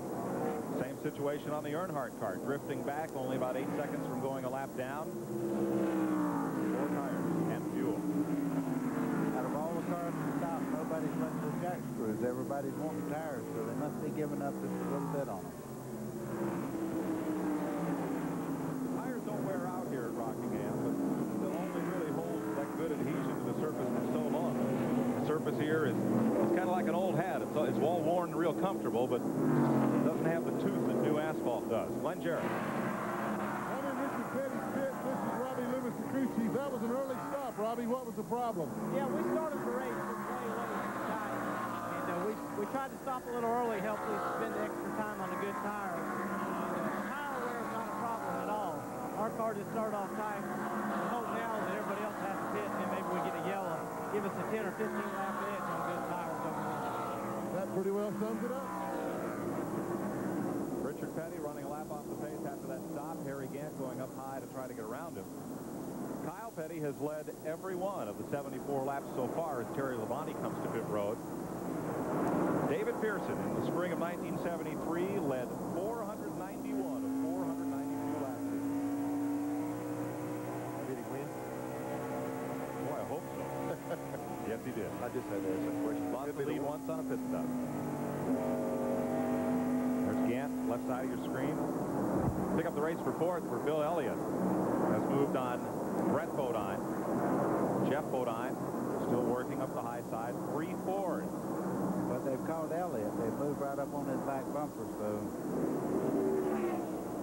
Same situation on the Earnhardt car, drifting back, only about 8 seconds from going a lap down. 4 tires and fuel. Out of all the cars in the South, nobody's letting the jack screws. Everybody's wanting tires, so they must be giving up just a little bit on them. Tires don't wear out here at Rockingham, but they'll only really hold that good adhesion to the surface for so long. The surface here is kind of like an old hat. It's all worn and real comfortable, but it doesn't have the tooth that new asphalt does. Glenn Jarrett. I'm in Richard Petty's pit. This is Robbie Loomis, the crew chief. That was an early stop, Robbie. What was the problem? Yeah, we started the race with way late time, and we tried to stop a little early, helpfully spend extra time on a good tire. Tire wear is not a problem at all. Our car just started off tight. We hope now that everybody else has to pit, and maybe we get a yellow. Give us a 10 or 15 lap edge on good tires. That pretty well sums it up. Richard Petty running a lap off the pace after that stop. Harry Gant going up high to try to get around him. Kyle Petty has led every one of the 74 laps so far as Terry Labonte comes to pit road. David Pearson in the spring of 1973 led 491 of 492 laps. Did he win? Boy, I hope so. Yes, he did. I just had to ask that question. Lost the lead once on a pit stop. There's Gant, left side of your screen. Pick up the race for fourth for Bill Elliott. Has moved on Brett Bodine. Jeff Bodine still working up the high side. 3 Fords. But they've called Elliott. They've moved right up on his back bumper, so...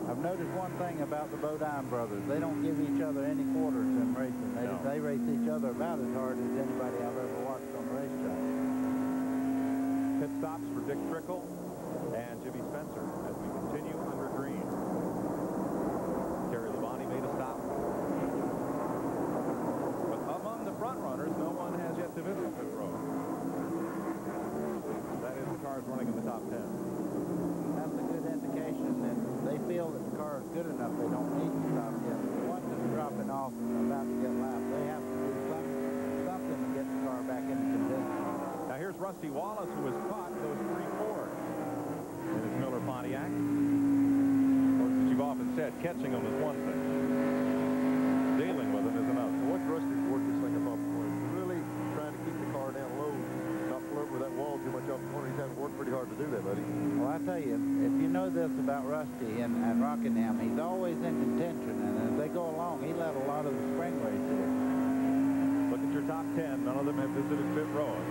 I've noticed one thing about the Bodine brothers. They don't give each other any quarters in racing. They race each other about as hard as anybody I've ever watched on the racetrack. Pit stops for Dick Trickle and Jimmy Spencer as we continue under green. Terry Labonte made a stop. But among the front runners, no one has yet to visit pit road. That is the cars running in the top 10. That's a good indication that they feel that the car is good enough. They don't need to stop yet. The one that's dropping off and about to get lapped, they have to do something to get the car back into contention. Now here's Rusty Wallace, who has caught those 3 Fords in his Miller Pontiac. Of course, as you've often said, catching them is one thing. Dealing with them is another. What Rusty's worked this thing up off the corner. He's really trying to keep the car down low, not float with that wall too much off the corner. He's having to work pretty hard to do that, buddy. Well, I tell you, if you know this about Rusty and Rockingham, he's always in contention, and as they go along, he led a lot of the spring races. Look at your top 10. None of them have visited pit road.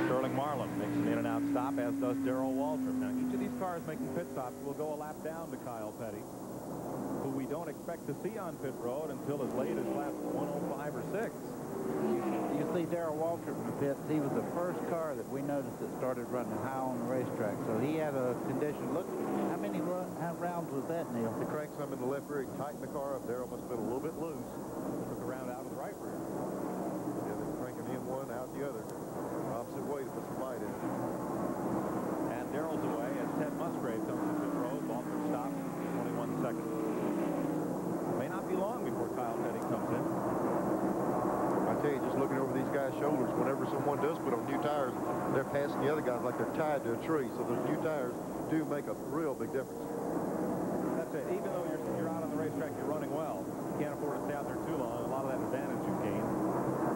Sterling Marlin makes an in-and-out stop, as does Darrell Waltrip. Now, each of these cars making pit stops will go a lap down to Kyle Petty, who we don't expect to see on pit road until as late as lap 105 or 6. You see Darrell Waltrip in the pits. He was the first car that we noticed that started running high on the racetrack. So he had a condition. Look, how many rounds was that, Neil? The crank some in the left rear. He tightened the car up. Darrell must have been a little bit loose. Took a round out of the right rear. Yeah, they're cranking in one, out the other. Opposite way to put some light in it. And Darrell's away as Ted Musgrave comes to pit road. Waltrip stops, 21 seconds. May not be long before Kyle Petty comes in. I tell you, just looking over these guys' shoulders, whenever someone does put on new tires, they're passing the other guys like they're tied to a tree. So those new tires do make a real big difference. That's it. Even though you're out on the racetrack, you're running well. You can't afford to stay out there too long. A lot of that advantage you've gained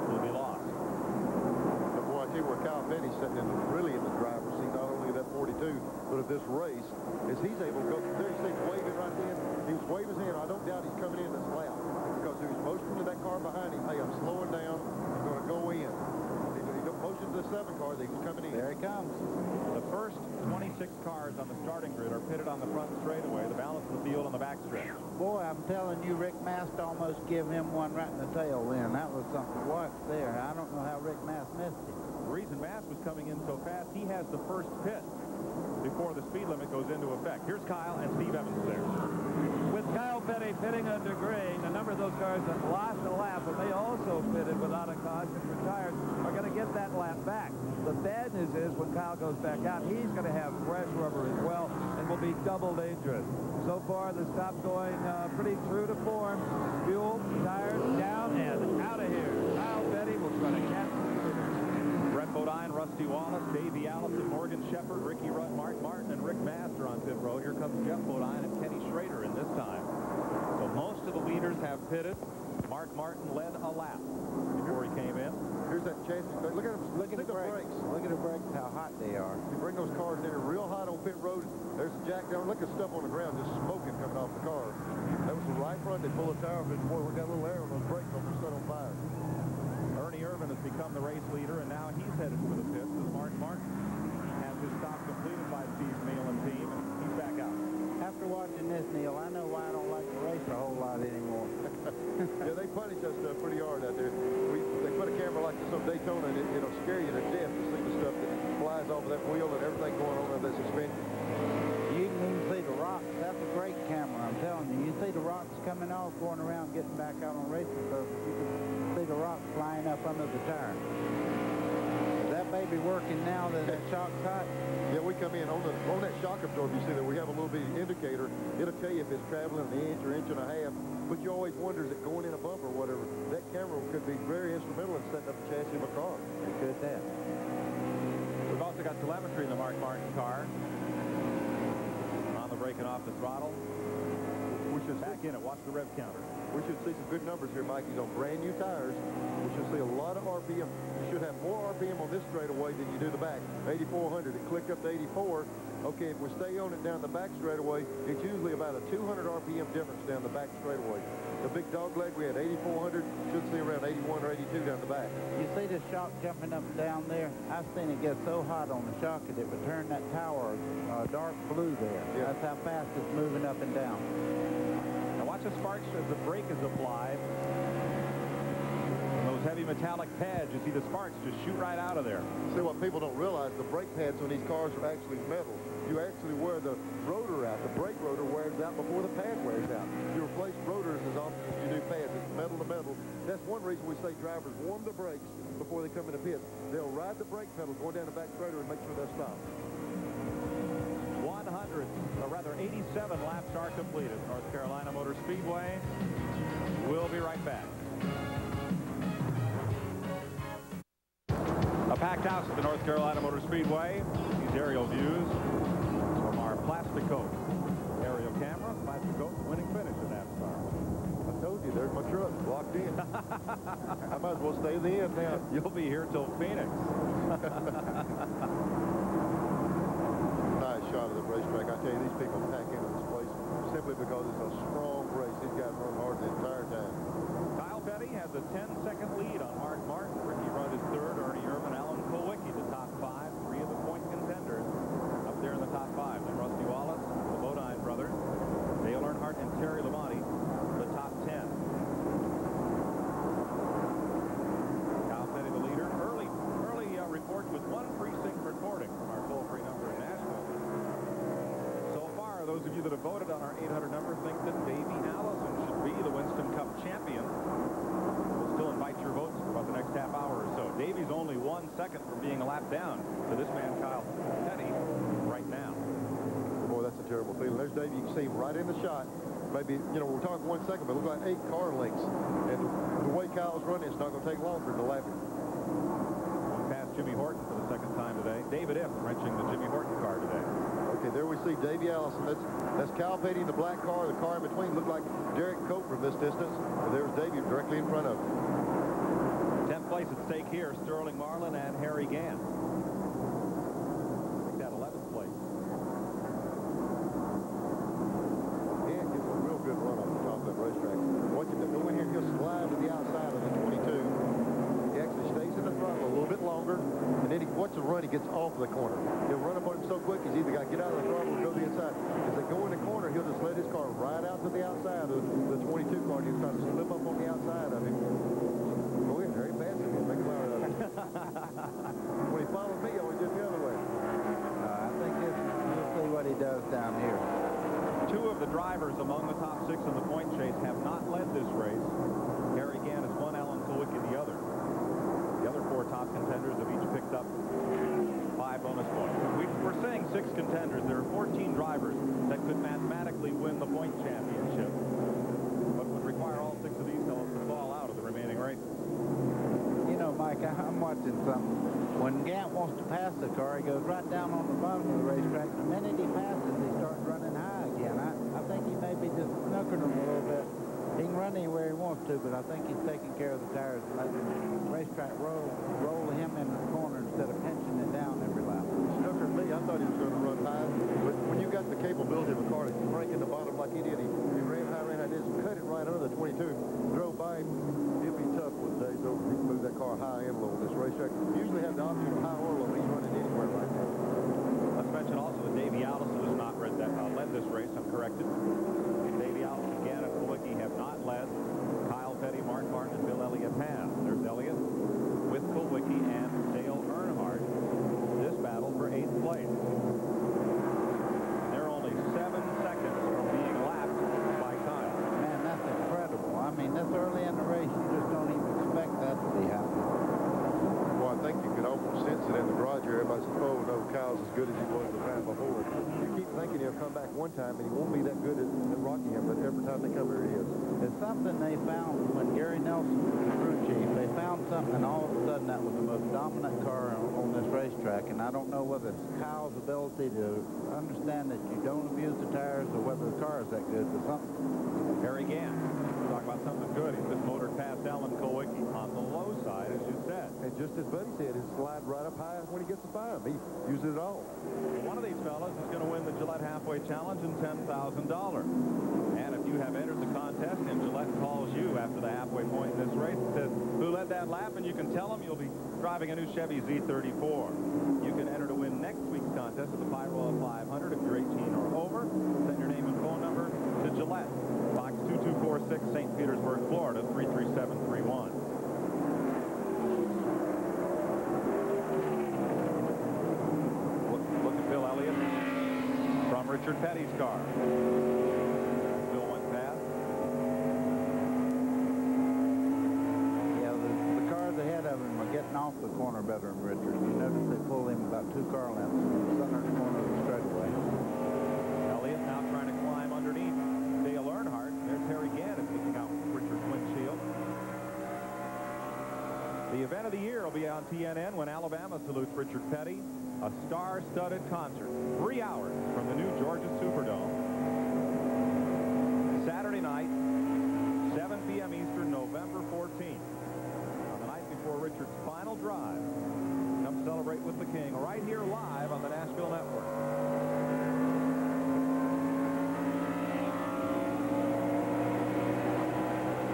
will be lost. But boy, I tell you where Kyle Petty's sitting really in the driver's seat, not only of that 42, but of this race, is he's able to go there. You see him waving right then. He was waving his hand. I don't doubt he's coming in this lap. Because he was motioning to that car behind him, hey, I'm slowing down, I'm going to go in. He motioned to the 7 car that he was coming in. There he comes. The first 26 cars on the starting grid are pitted on the front straightaway, the balance of the field on the back stretch. Boy, I'm telling you, Rick Mast almost gave him one right in the tail then. That was something to watch there. I don't know how Rick Mast missed it. The reason Mast was coming in so fast, he has the first pit before the speed limit goes into effect. Here's Kyle and Steve Evans there. With Kyle Petty pitting under green, a number of those cars that lost a lap, but they also pitted without a caution for tires, are going to get that lap back. The bad news is when Kyle goes back out, he's going to have fresh rubber as well and will be double dangerous. So far, the stop's going pretty true to form. Fuel, tires, down and out of here. Kyle Petty will try to catch the leader. Brett Bodine, Rusty Wallace, Davey Allison, Morgan Shepherd, Ricky Rudd, Mark Martin, and Rick Master on pit road. Here comes Jeff Bodine and Kenny Schrader in this time. So most of the leaders have pitted. Mark Martin led a lap before he came in. Here's that chassis. Look at him. Look at the brakes. Look at the brakes, how hot they are. You bring those cars in here real hot on pit road. There's jack down. Look at stuff on the ground just smoking coming off the car. That was the right front. They pull a tire off it. Boy, we got a little air on those brakes. Almost set on fire. Ernie Irvin has become the race leader, and now he's headed for the pits as Mark Martin has his stop completed by Steve Neal and team, and he's back out. After watching this, Neil, I know why I don't like to race a whole lot anymore. Yeah, they punish us pretty hard out there. They put a camera like this on Daytona, and it'll scare you to death to see the stuff that flies off of that wheel and everything going on in that suspension. You can even see the rocks. That's a great camera, I'm telling you. You see the rocks coming off, going around, getting back out on racing surface. You can see the rocks flying up under the tire. Is that baby working now that that shock's hot? Yeah, we come in on that shock absorber. You see that we have a little bitty indicator. It'll tell you if it's traveling an inch or inch and a half. But you always wonder, is it going in a bump or whatever? That camera could be very instrumental in setting up the chassis of a car. It could that. We've also got telemetry in the Mark Martin car. On the brake and off the throttle. We should back in it. Watch the rev counter. We should see some good numbers here, Mike. He's on brand new tires. We should see a lot of RPM. You should have more RPM on this straightaway than you do the back. 8,400. It clicked up to 84. Okay, if we stay on it down the back straightaway, it's usually about a 200 RPM difference down the back straightaway. The big dog leg, we had 8,400, should see around 81 or 82 down the back. You see the shock jumping up and down there? I've seen it get so hot on the shock that it would turn that tower dark blue there. Yeah. That's how fast it's moving up and down. Now watch the sparks as the brake is applied. And those heavy metallic pads, you see the sparks just shoot right out of there. See, what people don't realize, the brake pads on these cars are actually metal. You actually wear the rotor out. The brake rotor wears out before the pad wears out. You replace rotors as often as you do pads. It's metal to metal. That's one reason we say drivers warm the brakes before they come in the pit. They'll ride the brake pedal going down the back straighter and make sure they'll stop. 87 laps are completed. North Carolina Motor Speedway. We'll be right back. A packed house at the North Carolina Motor Speedway. These aerial views from our Plasticoat aerial camera. Plasticoat winning finish in that star. I told you, there's my truck locked in. I might as well stay at the end now. You'll be here till Phoenix. Nice shot of the racetrack. I tell you, these people pack into this place simply because it's a strong race. These guys run hard the entire time. Kyle Petty has a 10-second lead on Mark Martin. Ricky Rudd is third. Ernie Irvin, Alan KULWICKI, the top five. Three of the point contenders up there in the top five. Then Rusty Wallace, the Bodine brothers, Dale Earnhardt, and Terry Labonte, the top 10. Kyle Petty, the leader. Early reports with one precinct reporting from our toll-free number in Nashville. So far, those of you that have voted on our 800 number think that Davey Allison should be the Winston Cup champion. We'll still invite your votes for about the next half hour or so. Davey's only 1 second from being a lap down to this man, Kyle Petty, right now. Boy, that's a terrible feeling. There's Davey. You can see him right in the shot. Maybe, you know, we're talking 1 second, but it looks like 8 car lengths. And the way Kyle's running, it's not going to take longer to lap him. Past Jimmy Horton for the second time today. David Iff wrenching the Jimmy Horton car today. Okay, there we see Davey Allison. That's Kyle Petty in the black car. The car in between looked like Derek Cope from this distance. And there's Davey directly in front of him. 10th place at stake here, Sterling Marlin and Harry Gant. Make that 11th place. Gant gives a real good run off the top of that racetrack. Watch him go in here and he'll slide to the outside of the 22. He actually stays in the throttle a little bit longer, and then watch the run, he gets off the corner. He'll run up on him so quick, he's either got to get out of the throttle or go to the inside. As they go in the corner, he'll just let his car right out to the outside of the 22 car. He'll try to slip up on the outside of him. Go in, very fast again, make him out of it. When he followed me, I always did the other way. I think you'll see what he does down here. Two of the drivers among the top 6 in the point chase have not led this race. Harry Gant is one, Alan KULWICKI the other. The other 4 top contenders have each picked up 5 bonus points. We're saying 6 contenders. There are 14 drivers that could mathematically win the point championship, but would require all 6 of these fellows to fall out of the remaining races. You know, Mike, I'm watching something. When Gant wants to pass the car, he goes right down on the bottom of the racetrack. The minute he passes, he starts running high again. I think he may be just snuckering them a little bit. He can run anywhere he wants to, but I think he's taking care of the tires and letting the racetrack roll him in the corner instead of pinching it down every lap. Snookered me. I thought he was going to run high, but when you got the capability of a car to break in the bottom like he did, he ran high, just cut it right under the 22, drove by him. He'll be tough one day, so he can move that car high and low on this racetrack. Usually have the option of high or low. He's running anywhere right now. Let's mention also that Davey Allison has not led this race. I'm corrected. Davey Allison, Gant, and KULWICKI have not led. Kyle Petty, Mark Martin, and Bill Elliott have. There's Elliott with KULWICKI and Dale Earnhardt. This battle for 8th place. They're only 7 seconds from being lapped by Kyle. Man, that's incredible. I mean, this early in the race, you just don't even expect that to be happening. Well, I think you could almost sense it in the garage here. Everybody says, oh, no, Kyle's as good as he was the time before. You keep thinking he'll come back one time, and he won't be that good at Rockingham, but every time they come here, he is. It's something they found when Gary Nelson was crew chief. They found something, and all of a sudden, that was the most dominant car on this racetrack. And I don't know whether it's Kyle's ability to understand that you don't abuse the tires or whether the car is that good, but something. Harry Gant, talk about something good. He just motored past Alan KULWICKI on the low side, as you said. And just as Buddy said, he'll slide right up high when he gets to 5. He uses it all. One of these fellas is going to halfway challenge and $10,000. And if you have entered the contest and Gillette calls you after the halfway point in this race and says, who led that lap? And you can tell them you'll be driving a new Chevy Z34. You can enter to win next week's contest at the Pyrola 500 if you're 18 or over. Send your name and phone number to Gillette, Box 2246, St. Petersburg, Florida, 33731. Look at Bill Elliott from Richard Petty's car. Bill went past. Yeah, the cars ahead of him are getting off the corner better than Richard. You notice they pulled him about 2 car lengths in the center corner of the straightaway. Elliott now trying to climb underneath Dale Earnhardt. There's Harry Gant looking out Richard's windshield. The event of the year will be on TNN when Alabama salutes Richard Petty. A star-studded concert, 3 hours from the new Georgia Superdome. Saturday night, 7 p.m. Eastern, November 14th. On the night before Richard's final drive. Come celebrate with the King right here live on the Nashville Network.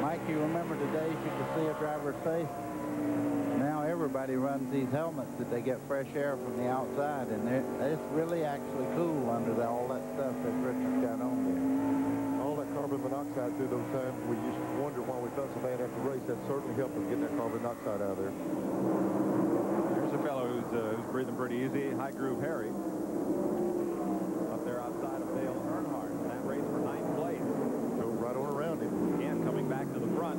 Mike, you remember the days you could see a driver's face? Now everybody runs these helmets that they get fresh air from the outside, and it's really actually cool under all that stuff that Richard's got on there. All that carbon monoxide through those times we used to wonder why we felt so bad after the race. That certainly helped us get that carbon monoxide out of there. There's a fellow who's breathing pretty easy, High Groove Harry. Up there outside of Dale Earnhardt in that race for 9th place. Drove right on around him. Again, coming back to the front.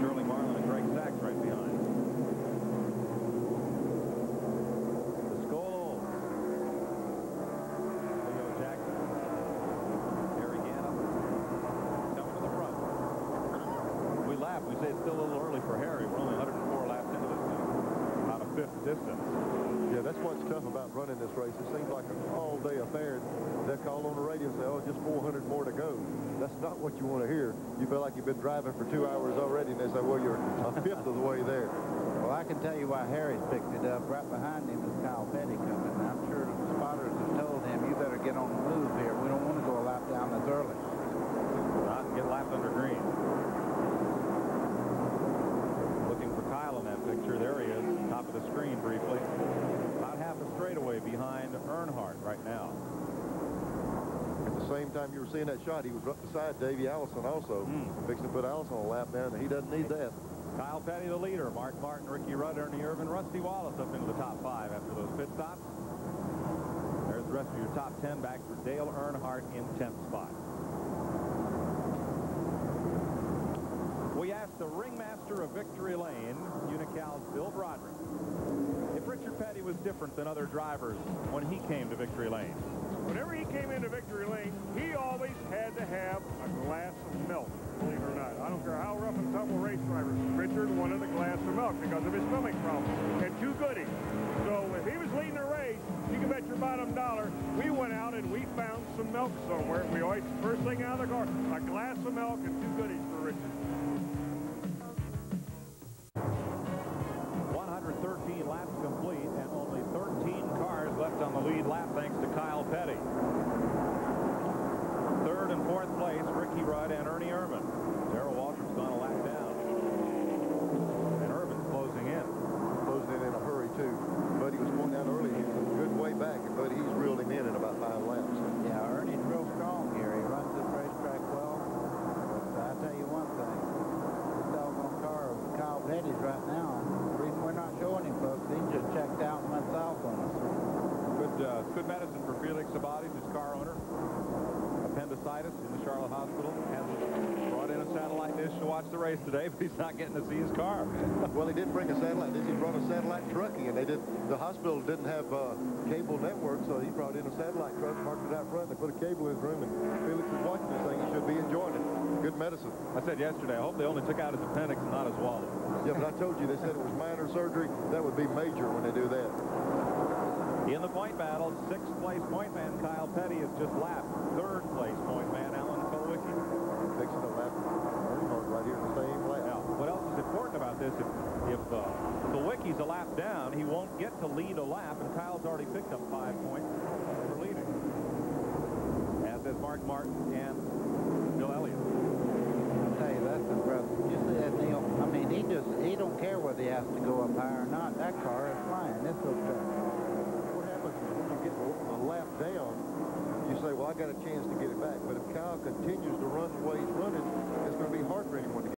Shirley Marlin and Greg Sachs right behind. The Scholes. Leo Jackson. Harry Gannett. Coming to the front. We laugh. We say it's still a little early for Harry. We're only 104 laps into this thing. About a 5th distance. Yeah, that's what's tough about running this race. It seems like an all-day affair. They'll call on the radio and say, oh, just 400 more to go. That's not what you want to hear. You feel like you've been driving for 2 hours already, and they say, well, you're a 5th of the way there. Well, I can tell you why Harry's picked it up. Right behind him is Kyle Petty coming. And I'm sure the spotters have told him, you better get on the move here. We don't want to go a lap down as early. Not get lapped under green. Looking for Kyle in that picture. There he is, top of the screen briefly. About half a straightaway behind Earnhardt right now. At the same time you were seeing that shot, he was up beside Davey Allison also. Fixing to put Allison on a lap down, and he doesn't need that. Kyle Petty, the leader. Mark Martin, Ricky Rudd, Ernie Irvan, Rusty Wallace up into the top 5 after those pit stops. There's the rest of your top 10 back for Dale Earnhardt in 10th spot. We asked the ringmaster of Victory Lane, Unical's Bill Broderick, if Richard Petty was different than other drivers when he came to Victory Lane. Whenever he came into Victory Lane, he always had to have a glass of milk, believe it or not. I don't care how rough and tumble race drivers. Richard wanted a glass of milk because of his stomach problem and 2 goodies. So if he was leading a race, you can bet your bottom dollar, we went out and we found some milk somewhere. We always, first thing out of the car, a glass of milk and 2 goodies for Richard. 113 laps complete and only 13 cars left on the lead lap thanks to Kyle Petty. 3rd and 4th place, Ricky Rudd and Ernie Irvan. Darrell Waltrip's gone a lap down. And Irvan's closing in. Closing in a hurry, too. Buddy was going down early. He was a good way back, and Buddy, he's reeled him in about 5 laps. Yeah, Ernie's real strong here. He runs this racetrack well. But I'll tell you one thing. This doggone car of Kyle Petty's right now, the reason we're not showing him, folks, he just checked out and went south on us. Good medicine for Felix Abadis, his car owner. Appendicitis in the Charlotte Hospital. Hasn't brought in a satellite dish to watch the race today, but he's not getting to see his car. Well, he didn't bring a satellite dish. He brought a satellite trucking, and the hospital didn't have cable network, so he brought in a satellite truck, parked it out front, and they put a cable in his room, and Felix is watching this thing. He should be enjoying it. Good medicine. I said yesterday, I hope they only took out his appendix and not his wallet. Yeah, but I told you, they said it was minor surgery. That would be major when they do that. In the point battle, 6th place point man Kyle Petty has just lapped 3rd place point man Alan KULWICKI. Fixing to lap Earnhardt right here in the same lap. Now, what else is important about this? If KULWICKI's a lap down, he won't get to lead a lap, and Kyle's already picked up 5 points for leading. Mark Martin and Bill Elliott. I'll tell you, that's impressive. You see that, Neil? I mean, he don't care whether he has to go up higher or not. That car is flying. It's okay. What happens is when you get a lap down, you say, well, I got a chance to get it back. But if Kyle continues to run the way he's running, it's going to be hard for anyone to get